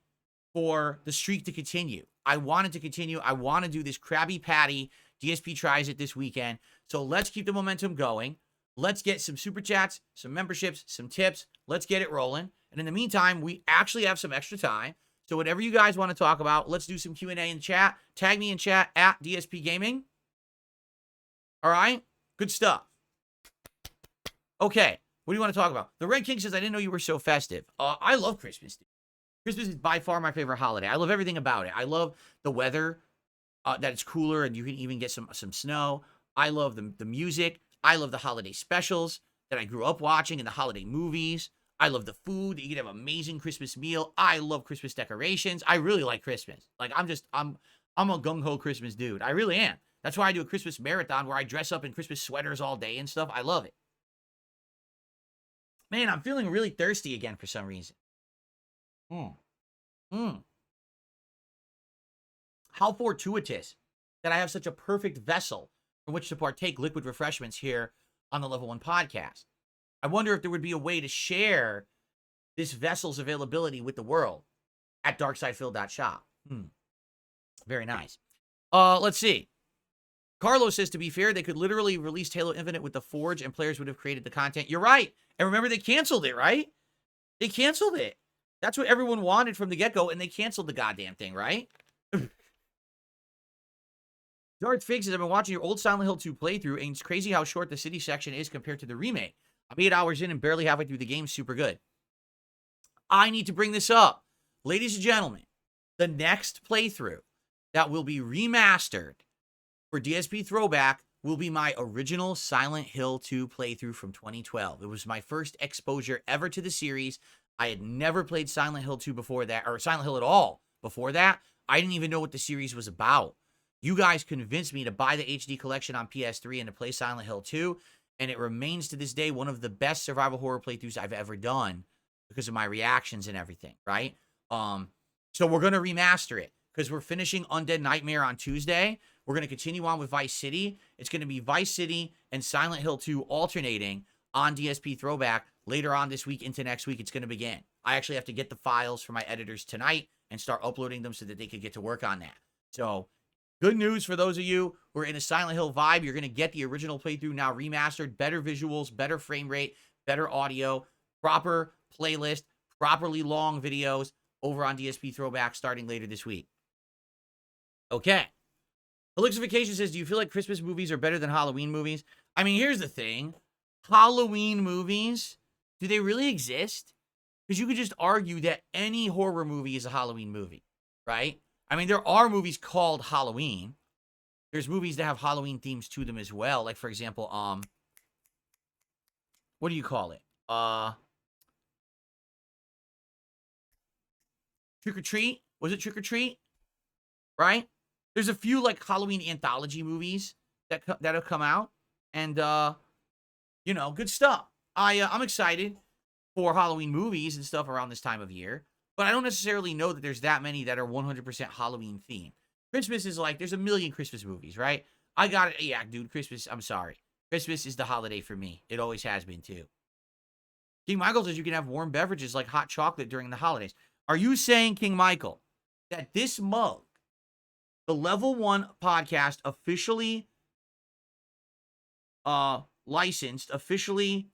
for the streak to continue. I want it to continue. I want to do this Krabby Patty. DSP tries it this weekend. So let's keep the momentum going. Let's get some super chats, some memberships, some tips. Let's get it rolling. And in the meantime, we actually have some extra time. So whatever you guys want to talk about, let's do some Q&A in chat. Tag me in chat at DSPGaming. All right? Good stuff. Okay. What do you want to talk about? The Red King says, I didn't know you were so festive. I love Christmas, dude. Christmas is by far my favorite holiday. I love everything about it. I love the weather, that it's cooler and you can even get some snow. I love the music. I love the holiday specials that I grew up watching and the holiday movies. I love the food. You can have an amazing Christmas meal. I love Christmas decorations. I really like Christmas. Like, I'm a gung-ho Christmas dude. I really am. That's why I do a Christmas marathon where I dress up in Christmas sweaters all day and stuff. I love it. Man, I'm feeling really thirsty again for some reason. How fortuitous that I have such a perfect vessel from which to partake liquid refreshments here on the Level 1 podcast. I wonder if there would be a way to share this vessel's availability with the world at darksidefil.shop. Very nice. Let's see. Carlos says, to be fair, they could literally release Halo Infinite with the Forge and players would have created the content. You're right. And remember, they canceled it, right? They canceled it. That's what everyone wanted from the get-go, and they canceled the goddamn thing, right? Darth Fig says, I've been watching your old Silent Hill 2 playthrough, and it's crazy how short the city section is compared to the remake. I'm 8 hours in and barely halfway through the game. Super good. I need to bring this up. Ladies and gentlemen, the next playthrough that will be remastered for DSP Throwback will be my original Silent Hill 2 playthrough from 2012. It was my first exposure ever to the series. I had never played Silent Hill 2 before that, or Silent Hill at all before that. I didn't even know what the series was about. You guys convinced me to buy the HD collection on PS3 and to play Silent Hill 2, and it remains to this day one of the best survival horror playthroughs I've ever done because of my reactions and everything, right? So we're going to remaster it because we're finishing Undead Nightmare on Tuesday. We're going to continue on with Vice City. It's going to be Vice City and Silent Hill 2 alternating on DSP Throwback later on this week into next week. It's going to begin. I actually have to get the files for my editors tonight and start uploading them so that they could get to work on that. So good news for those of you who are in a Silent Hill vibe. You're going to get the original playthrough now remastered, better visuals, better frame rate, better audio, proper playlist, properly long videos over on DSP Throwback starting later this week. Okay. Elixification says, do you feel like Christmas movies are better than Halloween movies? I mean, here's the thing. Halloween movies, do they really exist? Because you could just argue that any horror movie is a Halloween movie, right? I mean, there are movies called Halloween. There's movies that have Halloween themes to them as well. Like, for example, what do you call it? Trick or Treat? Was it Trick or Treat? Right? There's a few, like, Halloween anthology movies that have come out. And, you know, good stuff. I'm excited for Halloween movies and stuff around this time of year. But I don't necessarily know that there's that many that are 100% Halloween themed. Christmas is like, there's a million Christmas movies, right? I got it. Yeah, dude, Christmas, I'm sorry. Christmas is the holiday for me. It always has been, too. King Michael says you can have warm beverages like hot chocolate during the holidays. Are you saying, King Michael, that this mug, the Level 1 podcast officially licensed, officially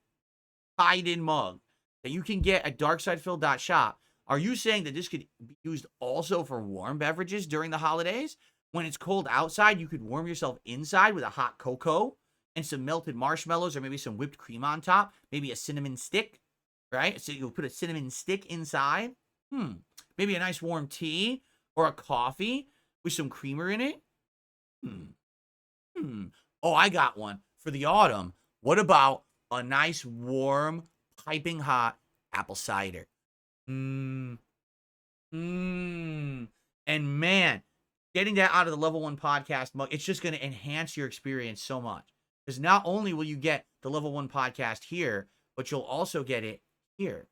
tied in mug that you can get at darksidefil.shop, are you saying that this could be used also for warm beverages during the holidays? When it's cold outside, you could warm yourself inside with a hot cocoa and some melted marshmallows or maybe some whipped cream on top, maybe a cinnamon stick. right? So you'll put a cinnamon stick inside. Maybe a nice warm tea or a coffee with some creamer in it. Oh, I got one for the autumn. What about a nice warm, piping hot apple cider? And man, getting that out of the Level 1 podcast mug, it's just going to enhance your experience so much. Because not only will you get the Level 1 podcast here, but you'll also get it here.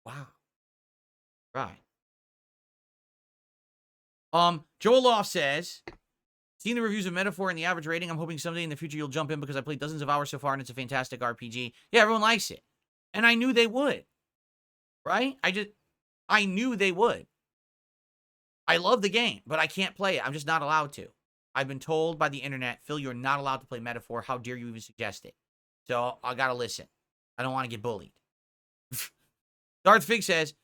Wow. Right. Joel Loft says, seeing the reviews of Metaphor and the average rating, I'm hoping someday in the future you'll jump in because I played dozens of hours so far and it's a fantastic RPG. Yeah, everyone likes it. And I knew they would. Right? I knew they would. I love the game, but I can't play it. I'm just not allowed to. I've been told by the internet, Phil, you're not allowed to play Metaphor. How dare you even suggest it? So I gotta listen. I don't want to get bullied. Darth Fig says,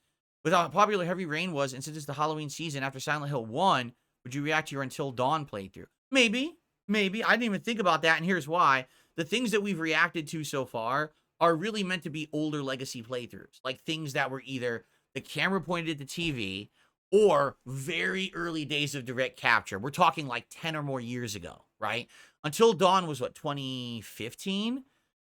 with how popular Heavy Rain was, and since it's the Halloween season after Silent Hill 1, would you react to your Until Dawn playthrough? Maybe. I didn't even think about that, and here's why. The things that we've reacted to so far are really meant to be older legacy playthroughs. Like things that were either the camera pointed at the TV or very early days of direct capture. We're talking like 10 or more years ago, right? Until Dawn was what, 2015?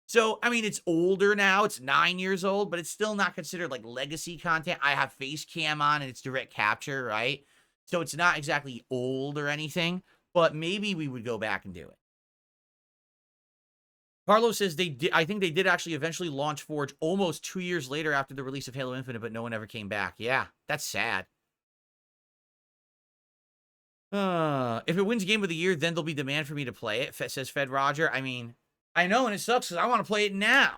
So, I mean, it's older now. It's 9 years old, but it's still not considered like legacy content. I have face cam on and it's direct capture, right? So it's not exactly old or anything, but maybe we would go back and do it. Carlos says I think they did actually eventually launch Forge almost 2 years later after the release of Halo Infinite, but no one ever came back. Yeah, that's sad. If it wins Game of the Year, then there'll be demand for me to play it, says Fed Roger. I mean, I know, and it sucks because I want to play it now.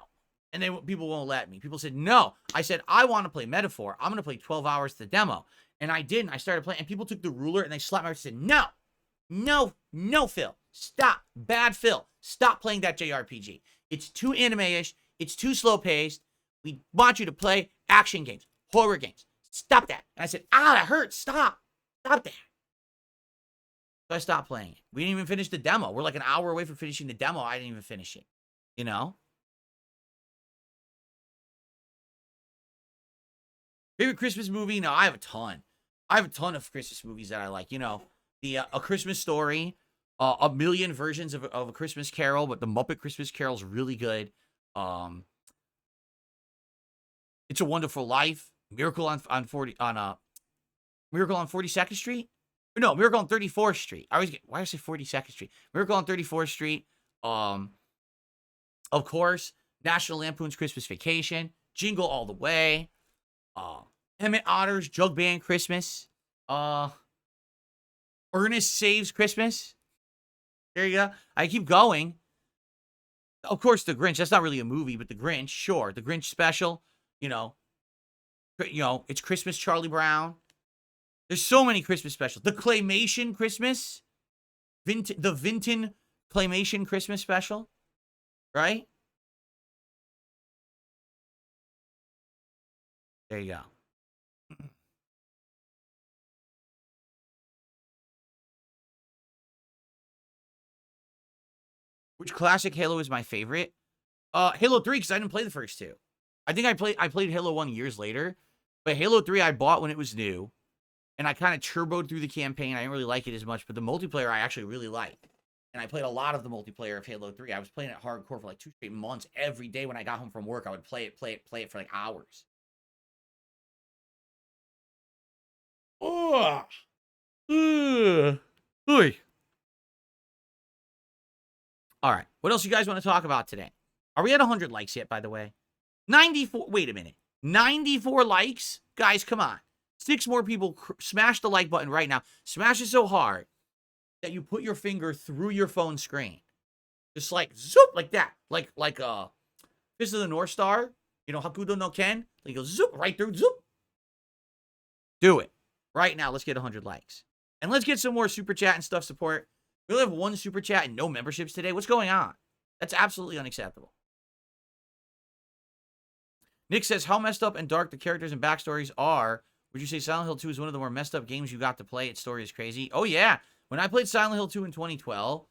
And people won't let me. People said, no. I said, I want to play Metaphor. I'm going to play 12 hours to the demo. And I didn't. I started playing, and people took the ruler, and they slapped my wrist and said, no, Phil. Stop. Bad Phil. Stop playing that JRPG. It's too anime-ish. It's too slow-paced. We want you to play action games, horror games. Stop that. And I said, that hurts. Stop. Stop that. So I stopped playing it. We didn't even finish the demo. We're like an hour away from finishing the demo. I didn't even finish it. You know? Favorite Christmas movie? No, I have a ton. I have a ton of Christmas movies that I like. You know, A Christmas Story, a million versions of A Christmas Carol, but the Muppet Christmas Carol is really good. It's a Wonderful Life, Miracle on 42nd Street. No, Miracle on 34th Street. Why did I say 42nd Street? Miracle on 34th Street. Of course, National Lampoon's Christmas Vacation, Jingle All the Way, Emmett Otter's Jug Band Christmas, Ernest Saves Christmas. There you go. I keep going. Of course, The Grinch. That's not really a movie, but The Grinch, sure. The Grinch special. You know, it's Christmas Charlie Brown. There's so many Christmas specials. The Claymation Christmas. The Vinton Claymation Christmas special. Right? There you go. Which classic Halo is my favorite? Halo 3, because I didn't play the first two. I think I played Halo 1 years later. But Halo 3 I bought when it was new. And I kind of turboed through the campaign. I didn't really like it as much. But the multiplayer I actually really liked. And I played a lot of the multiplayer of Halo 3. I was playing it hardcore for like 2 straight months. Every day when I got home from work, I would play it for like hours. Oh. All right. What else you guys want to talk about today? Are we at 100 likes yet, by the way? 94. Wait a minute. 94 likes? Guys, come on. 6 more people. Smash the like button right now. Smash it so hard that you put your finger through your phone screen. Just like, zoop, like that. Like Fist of the North Star. You know, Hakudo no Ken. Like, you go, zoop, right through, zoop. Do it. Right now, let's get 100 likes. And let's get some more super chat and stuff support. We only have 1 super chat and no memberships today. What's going on? That's absolutely unacceptable. Nick says, how messed up and dark the characters and backstories are. Would you say Silent Hill 2 is one of the more messed up games you got to play? Its story is crazy. Oh, yeah. When I played Silent Hill 2 in 2012,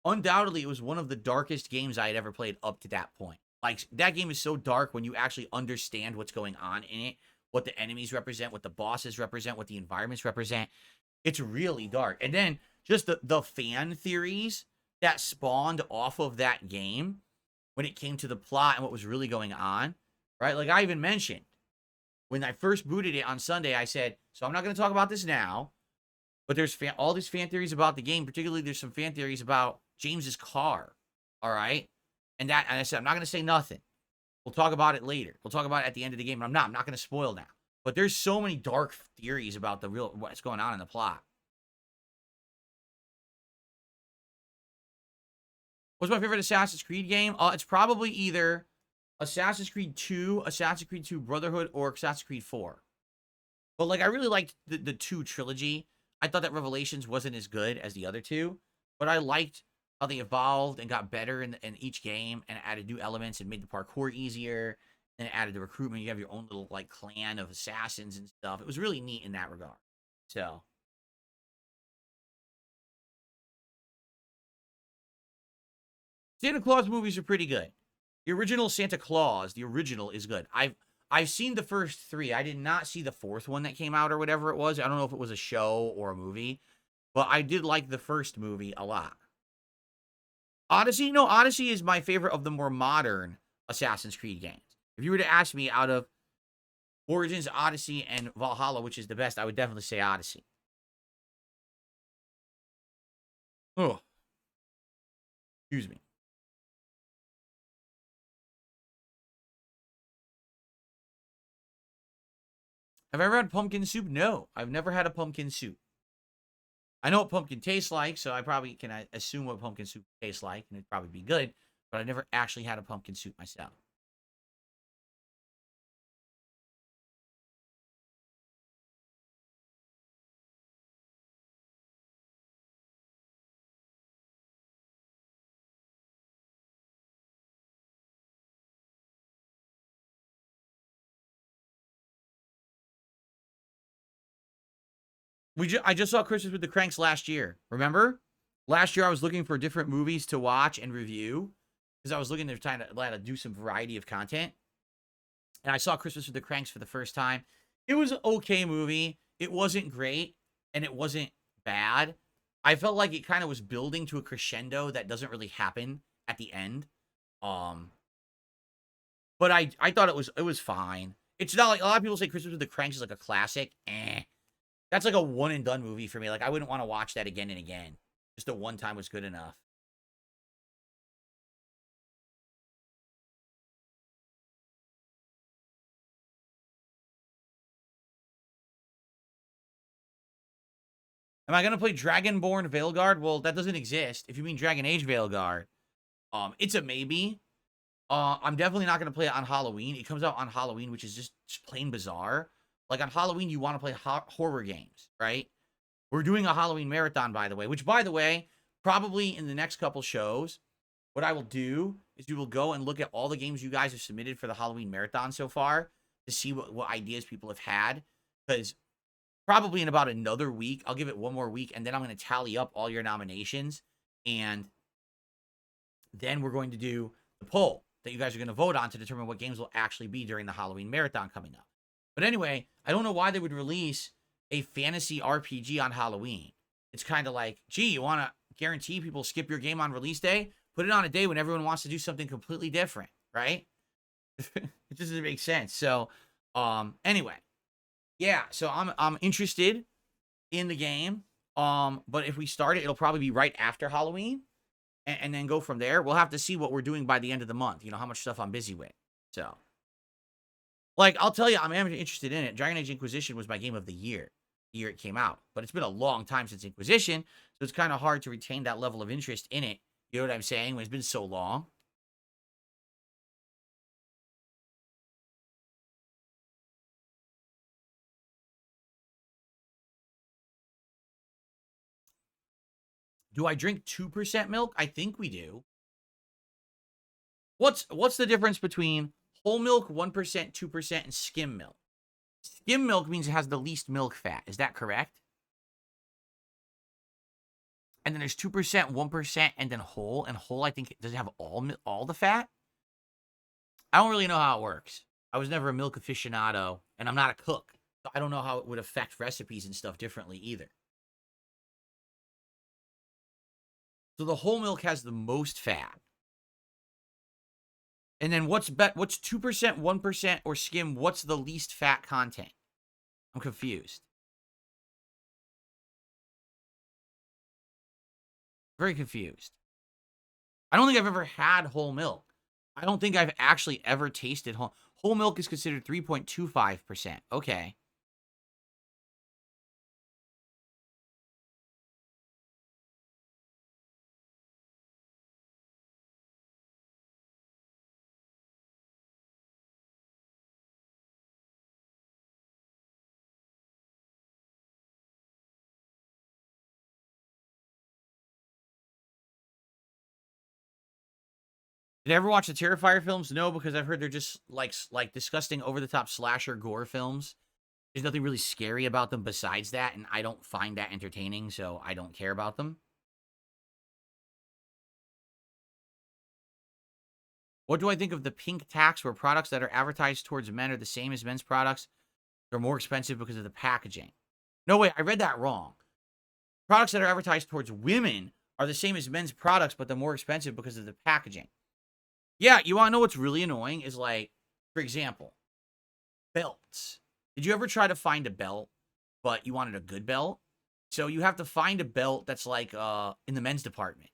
undoubtedly it was one of the darkest games I had ever played up to that point. Like, that game is so dark when you actually understand what's going on in it, what the enemies represent, what the bosses represent, what the environments represent. It's really dark. And then just the fan theories that spawned off of that game when it came to the plot and what was really going on, right? Like, I even mentioned, when I first booted it on Sunday, I said, so I'm not going to talk about this now, but there's all these fan theories about the game. Particularly, there's some fan theories about James's car, all right? And I said, I'm not going to say nothing. We'll talk about it later. We'll talk about it at the end of the game. I'm not going to spoil now. But there's so many dark theories about what's going on in the plot. What's my favorite Assassin's Creed game? It's probably either Assassin's Creed 2, Assassin's Creed 2 Brotherhood, or Assassin's Creed 4. But, like, I really liked the 2 trilogy. I thought that Revelations wasn't as good as the other two, but I liked how they evolved and got better in each game and added new elements and made the parkour easier. And added the recruitment. You have your own little, like, clan of assassins and stuff. It was really neat in that regard. So. Santa Claus movies are pretty good. The original Santa Claus, the original, is good. I've seen the first 3. I did not see the 4th one that came out or whatever it was. I don't know if it was a show or a movie. But I did like the first movie a lot. Odyssey? No, Odyssey is my favorite of the more modern Assassin's Creed games. If you were to ask me out of Origins, Odyssey, and Valhalla, which is the best, I would definitely say Odyssey. Oh. Excuse me. Have I ever had pumpkin soup? No, I've never had a pumpkin soup. I know what pumpkin tastes like, so I probably can assume what pumpkin soup tastes like, and it'd probably be good, but I never actually had a pumpkin soup myself. I just saw Christmas with the Cranks last year. Remember? Last year I was looking for different movies to watch and review because I was looking to try to do some variety of content. And I saw Christmas with the Cranks for the first time. It was an okay movie. It wasn't great and it wasn't bad. I felt like it kind of was building to a crescendo that doesn't really happen at the end. But I thought it was fine. It's not like a lot of people say Christmas with the Cranks is like a classic. That's like a one and done movie for me. Like, I wouldn't want to watch that again and again. Just the one time was good enough. Am I going to play Dragonborn Veilguard? Well, that doesn't exist. If you mean Dragon Age Veilguard, it's a maybe. I'm definitely not going to play it on Halloween. It comes out on Halloween, which is just plain bizarre. Like, on Halloween, you want to play horror games, right? We're doing a Halloween marathon, by the way, which, by the way, probably in the next couple shows, what I will do is we will go and look at all the games you guys have submitted for the Halloween marathon so far to see what ideas people have had. Because probably in about another week, I'll give it one more week, and then I'm going to tally up all your nominations. And then we're going to do the poll that you guys are going to vote on to determine what games will actually be during the Halloween marathon coming up. But anyway, I don't know why they would release a fantasy RPG on Halloween. It's kind of like, gee, you want to guarantee people skip your game on release day? Put it on a day when everyone wants to do something completely different, right? It just doesn't make sense. So, anyway, yeah. So I'm interested in the game. But if we start it, it'll probably be right after Halloween, and then go from there. We'll have to see what we're doing by the end of the month. You know how much stuff I'm busy with. So. Like, I'll tell you, I'm interested in it. Dragon Age Inquisition was my game of the year it came out. But it's been a long time since Inquisition, so it's kind of hard to retain that level of interest in it. You know what I'm saying? When it's been so long. Do I drink 2% milk? I think we do. What's the difference between whole milk, 1%, 2%, and skim milk? Skim milk means it has the least milk fat. Is that correct? And then there's 2%, 1%, and then whole. And whole, I think, does it have all the fat? I don't really know how it works. I was never a milk aficionado, and I'm not a cook. So I don't know how it would affect recipes and stuff differently either. So the whole milk has the most fat. And then what's 2%, 1%, or skim? What's the least fat content? I'm confused. Very confused. I don't think I've ever had whole milk. I don't think I've actually ever tasted whole milk is considered 3.25%. Okay. Did I ever watch the Terrifier films? No, because I've heard they're just like disgusting, over-the-top slasher gore films. There's nothing really scary about them besides that, and I don't find that entertaining, so I don't care about them. What do I think of the pink tax where products that are advertised towards men are the same as men's products? They're more expensive because of the packaging. No, wait, I read that wrong. Products that are advertised towards women are the same as men's products, but they're more expensive because of the packaging. Yeah, you want to know what's really annoying is, like, for example, belts. Did you ever try to find a belt, but you wanted a good belt? So you have to find a belt that's like in the men's department.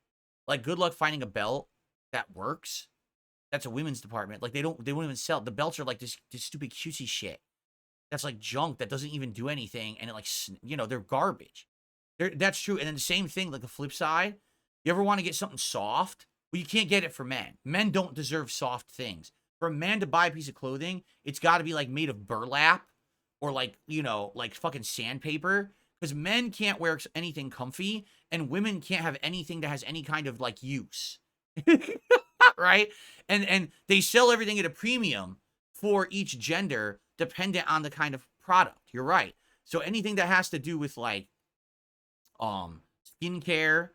Like, good luck finding a belt that works. That's a women's department. Like, they won't even sell. The belts are like this stupid cutesy shit. That's like junk that doesn't even do anything, and it, like, you know, they're garbage. That's true. And then the same thing, like the flip side. You ever want to get something soft? Well, you can't get it for men. Men don't deserve soft things. For a man to buy a piece of clothing, it's got to be like made of burlap or like, you know, like fucking sandpaper. Because men can't wear anything comfy, and women can't have anything that has any kind of like use. Right? And they sell everything at a premium for each gender dependent on the kind of product. You're right. So anything that has to do with like skincare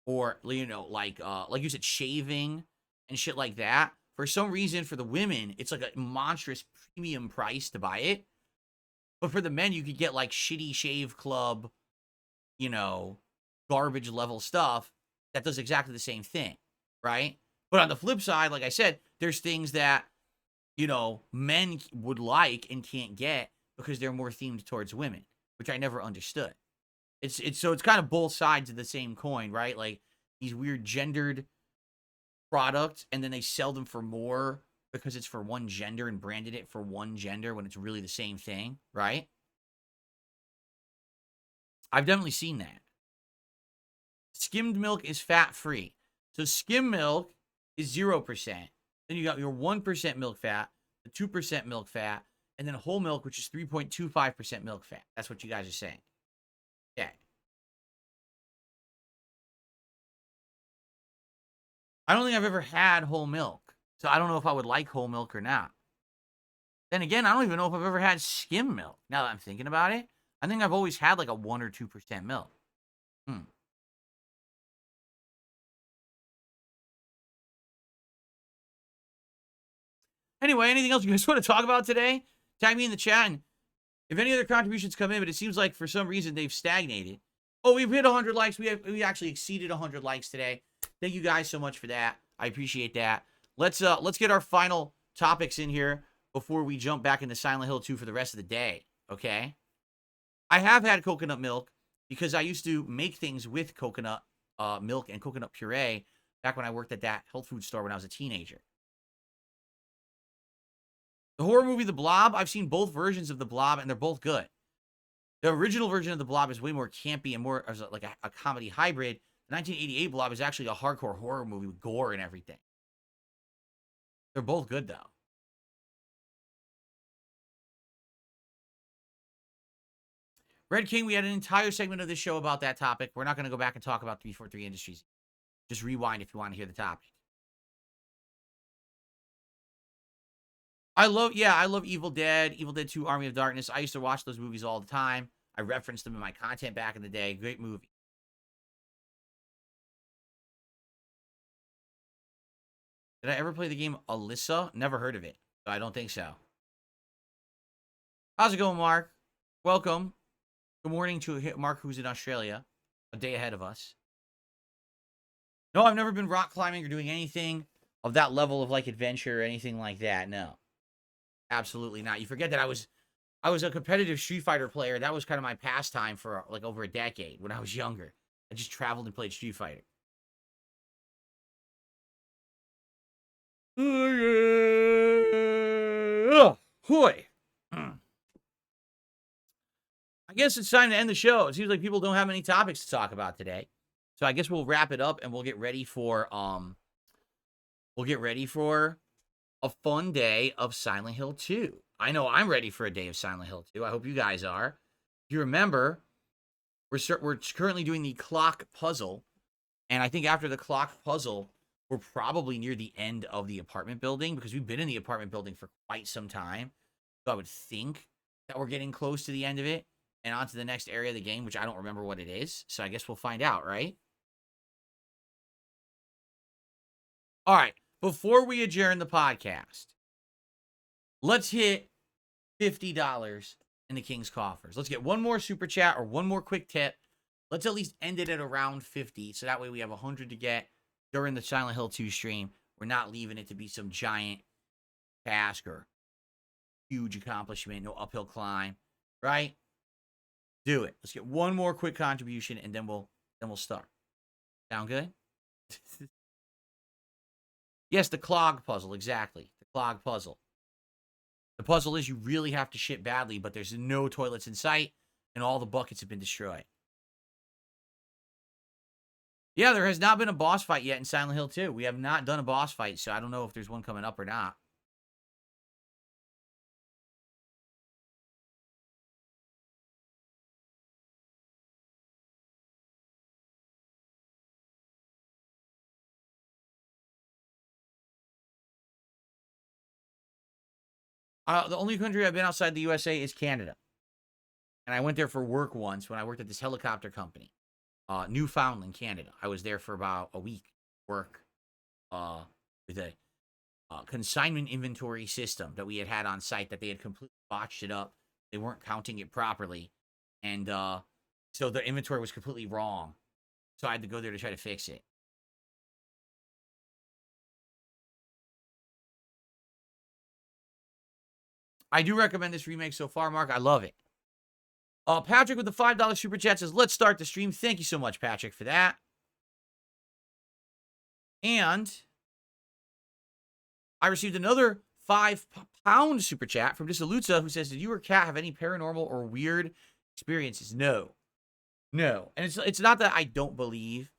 or, you know, like you said, shaving and shit like that, for some reason for the women it's like a monstrous premium price to buy it, but for the men you could get like shitty shave club, you know, garbage level stuff that does exactly the same thing, right? But on the flip side, like I said, there's things that, you know, men would like and can't get because they're more themed towards women, which I never understood. So it's kind of both sides of the same coin, right? Like these weird gendered products, and then they sell them for more because it's for one gender and branded it for one gender when it's really the same thing, right? I've definitely seen that. Skimmed milk is fat-free. So skim milk is 0%. Then you got your 1% milk fat, the 2% milk fat, and then whole milk, which is 3.25% milk fat. That's what you guys are saying. Okay. I don't think I've ever had whole milk, so I don't know if I would like whole milk or not. Then again, I don't even know if I've ever had skim milk. Now that I'm thinking about it, I think I've always had like a 1 or 2% milk. Anyway, anything else you guys want to talk about today? Tag me in the chat, and if any other contributions come in, but it seems like for some reason they've stagnated. Oh, we've hit 100 likes. We actually exceeded 100 likes today. Thank you guys so much for that. I appreciate that. Let's get our final topics in here before we jump back into Silent Hill 2 for the rest of the day, okay? I have had coconut milk because I used to make things with coconut milk and coconut puree back when I worked at that health food store when I was a teenager. The horror movie The Blob, I've seen both versions of The Blob, and they're both good. The original version of The Blob is way more campy and more like a comedy hybrid. The 1988 Blob is actually a hardcore horror movie with gore and everything. They're both good, though. Red King, we had an entire segment of this show about that topic. We're not going to go back and talk about 343 Industries. Just rewind if you want to hear the topic. I love Evil Dead, Evil Dead 2, Army of Darkness. I used to watch those movies all the time. I referenced them in my content back in the day. Great movie. Did I ever play the game Alyssa? Never heard of it. So I don't think so. How's it going, Mark? Welcome. Good morning to Mark, who's in Australia. A day ahead of us. No, I've never been rock climbing or doing anything of that level of, like, adventure or anything like that. No. Absolutely not. You forget that I was a competitive Street Fighter player. That was kind of my pastime for, like, over a decade when I was younger. I just traveled and played Street Fighter. Oh, hoy. I guess it's time to end the show. It seems like people don't have many topics to talk about today. So I guess we'll wrap it up and we'll get ready for a fun day of Silent Hill 2. I know I'm ready for a day of Silent Hill 2. I hope you guys are. If you remember, we're currently doing the clock puzzle, and I think after the clock puzzle, we're probably near the end of the apartment building because we've been in the apartment building for quite some time. So I would think that we're getting close to the end of it and on to the next area of the game, which I don't remember what it is. So I guess we'll find out, right? All right. Before we adjourn the podcast, let's hit $50 in the King's coffers. Let's get one more super chat or one more quick tip. Let's at least end it at around 50. So that way we have 100 to get during the Silent Hill 2 stream. We're not leaving it to be some giant task or huge accomplishment, no uphill climb, right? Do it. Let's get one more quick contribution and then we'll start. Sound good? Yes, the clog puzzle, exactly. The clog puzzle. The puzzle is you really have to shit badly, but there's no toilets in sight, and all the buckets have been destroyed. Yeah, there has not been a boss fight yet in Silent Hill 2. We have not done a boss fight, so I don't know if there's one coming up or not. The only country I've been outside the USA is Canada. And I went there for work once when I worked at this helicopter company. Newfoundland, Canada. I was there for about a week. Work with a consignment inventory system that we had on site that they had completely botched it up. They weren't counting it properly. And so the inventory was completely wrong. So I had to go there to try to fix it. I do recommend this remake so far, Mark. I love it. Patrick with the $5 super chat says, let's start the stream. Thank you so much, Patrick, for that. And I received another £5 super chat from Disalutza, who says, did you or Kat have any paranormal or weird experiences? No. No. And it's not that I don't believe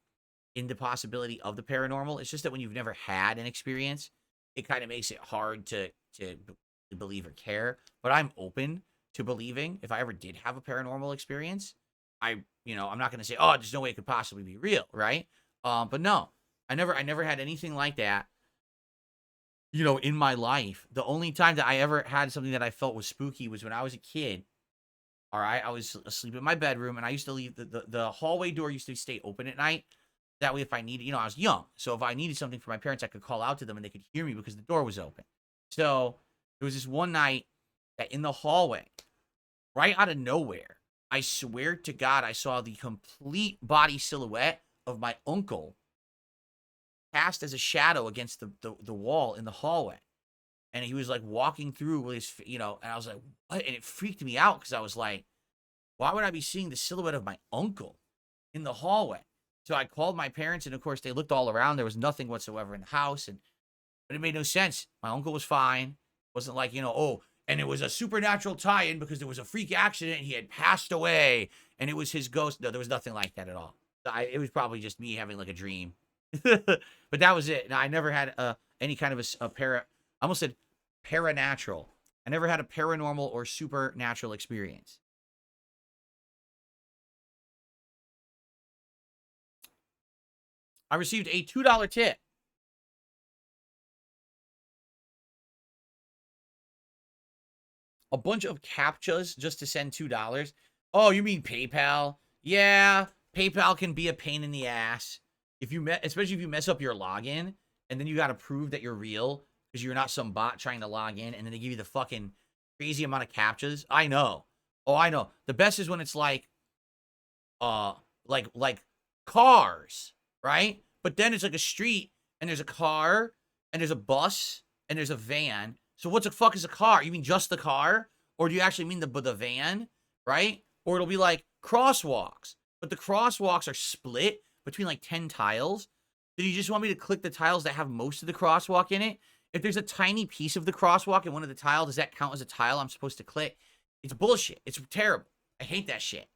in the possibility of the paranormal. It's just that when you've never had an experience, it kind of makes it hard to believe or care. But I'm open to believing if I ever did have a paranormal experience. I'm not going to say, oh, there's no way it could possibly be real, right? But no, I never had anything like that, in my life. The only time that I ever had something that I felt was spooky was when I was a kid. All right, I was asleep in my bedroom, and I used to leave the hallway door used to stay open at night. That way, if I needed, I was young, so if I needed something from my parents, I could call out to them, and they could hear me because the door was open. So there was this one night that in the hallway, right out of nowhere, I swear to God, I saw the complete body silhouette of my uncle cast as a shadow against the wall in the hallway. And he was like walking through with his, and I was like, what? And it freaked me out because I was like, why would I be seeing the silhouette of my uncle in the hallway? So I called my parents, and of course they looked all around. There was nothing whatsoever in the house, but it made no sense. My uncle was fine. It wasn't like, and it was a supernatural tie-in because there was a freak accident and he had passed away and it was his ghost. No, there was nothing like that at all. It was probably just me having like a dream. But that was it. Now, I never had any kind of I almost said paranatural. I never had a paranormal or supernatural experience. I received a $2 tip. A bunch of CAPTCHAs just to send $2. Oh, you mean PayPal? Yeah, PayPal can be a pain in the ass. Especially if you mess up your login, and then you got to prove that you're real because you're not some bot trying to log in, and then they give you the fucking crazy amount of captchas. I know. Oh, I know. The best is when it's like cars, right? But then it's like a street, and there's a car, and there's a bus, and there's a van. So what the fuck is a car? You mean just the car? Or do you actually mean the van, right? Or it'll be like crosswalks. But the crosswalks are split between like 10 tiles. Do you just want me to click the tiles that have most of the crosswalk in it? If there's a tiny piece of the crosswalk in one of the tiles, does that count as a tile I'm supposed to click? It's bullshit. It's terrible. I hate that shit.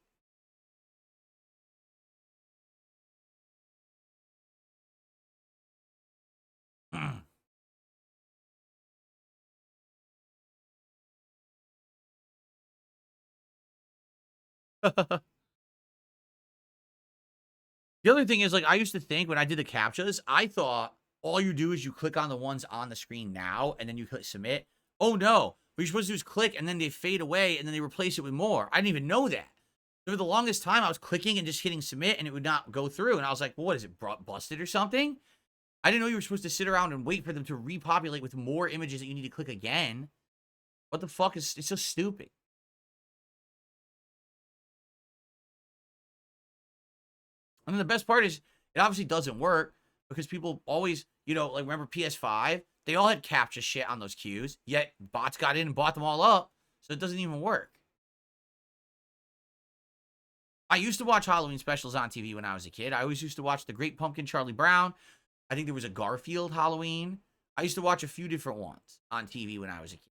The other thing is, like, I used to think when I did the captchas, I thought all you do is you click on the ones on the screen now, and then you click submit. Oh, no. What you're supposed to do is click, and then they fade away, and then they replace it with more. I didn't even know that. For the longest time, I was clicking and just hitting submit, and it would not go through. And I was like, well, what is it, busted or something? I didn't know you were supposed to sit around and wait for them to repopulate with more images that you need to click again. What the fuck is... It's so stupid. And then the best part is, it obviously doesn't work because people always, you know, like, remember PS5? They all had captcha shit on those queues, yet bots got in and bought them all up, so it doesn't even work. I used to watch Halloween specials on TV when I was a kid. I always used to watch The Great Pumpkin, Charlie Brown. I think there was a Garfield Halloween. I used to watch a few different ones on TV when I was a kid.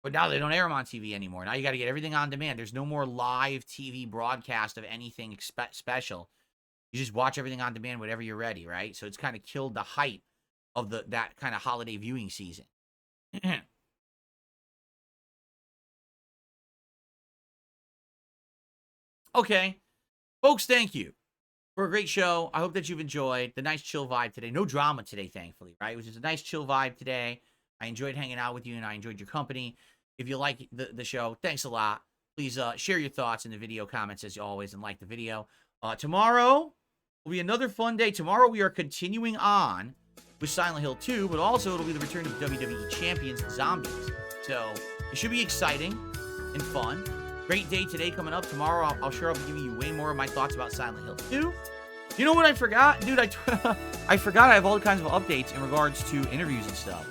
But now they don't air them on TV anymore. Now you got to get everything on demand. There's no more live TV broadcast of anything special. You just watch everything on demand whenever you're ready, right? So it's kind of killed the hype of that kind of holiday viewing season. Okay. Folks, thank you for a great show. I hope that you've enjoyed the nice chill vibe today. No drama today, thankfully, right? It was just a nice chill vibe today. I enjoyed hanging out with you, and I enjoyed your company. If you like the show, thanks a lot. Please share your thoughts in the video comments, as always, and like the video. Tomorrow will be another fun day. Tomorrow we are continuing on with Silent Hill 2, but also it'll be the return of WWE Champions Zombies. So it should be exciting and fun. Great day today coming up. Tomorrow, I'll sure I'll be giving you way more of my thoughts about Silent Hill 2. You know what I forgot? Dude, I forgot I have all kinds of updates in regards to interviews and stuff.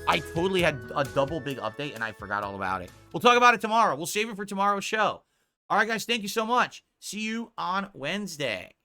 I totally had a double big update, and I forgot all about it. We'll talk about it tomorrow. We'll save it for tomorrow's show. All right, guys, thank you so much. See you on Wednesday.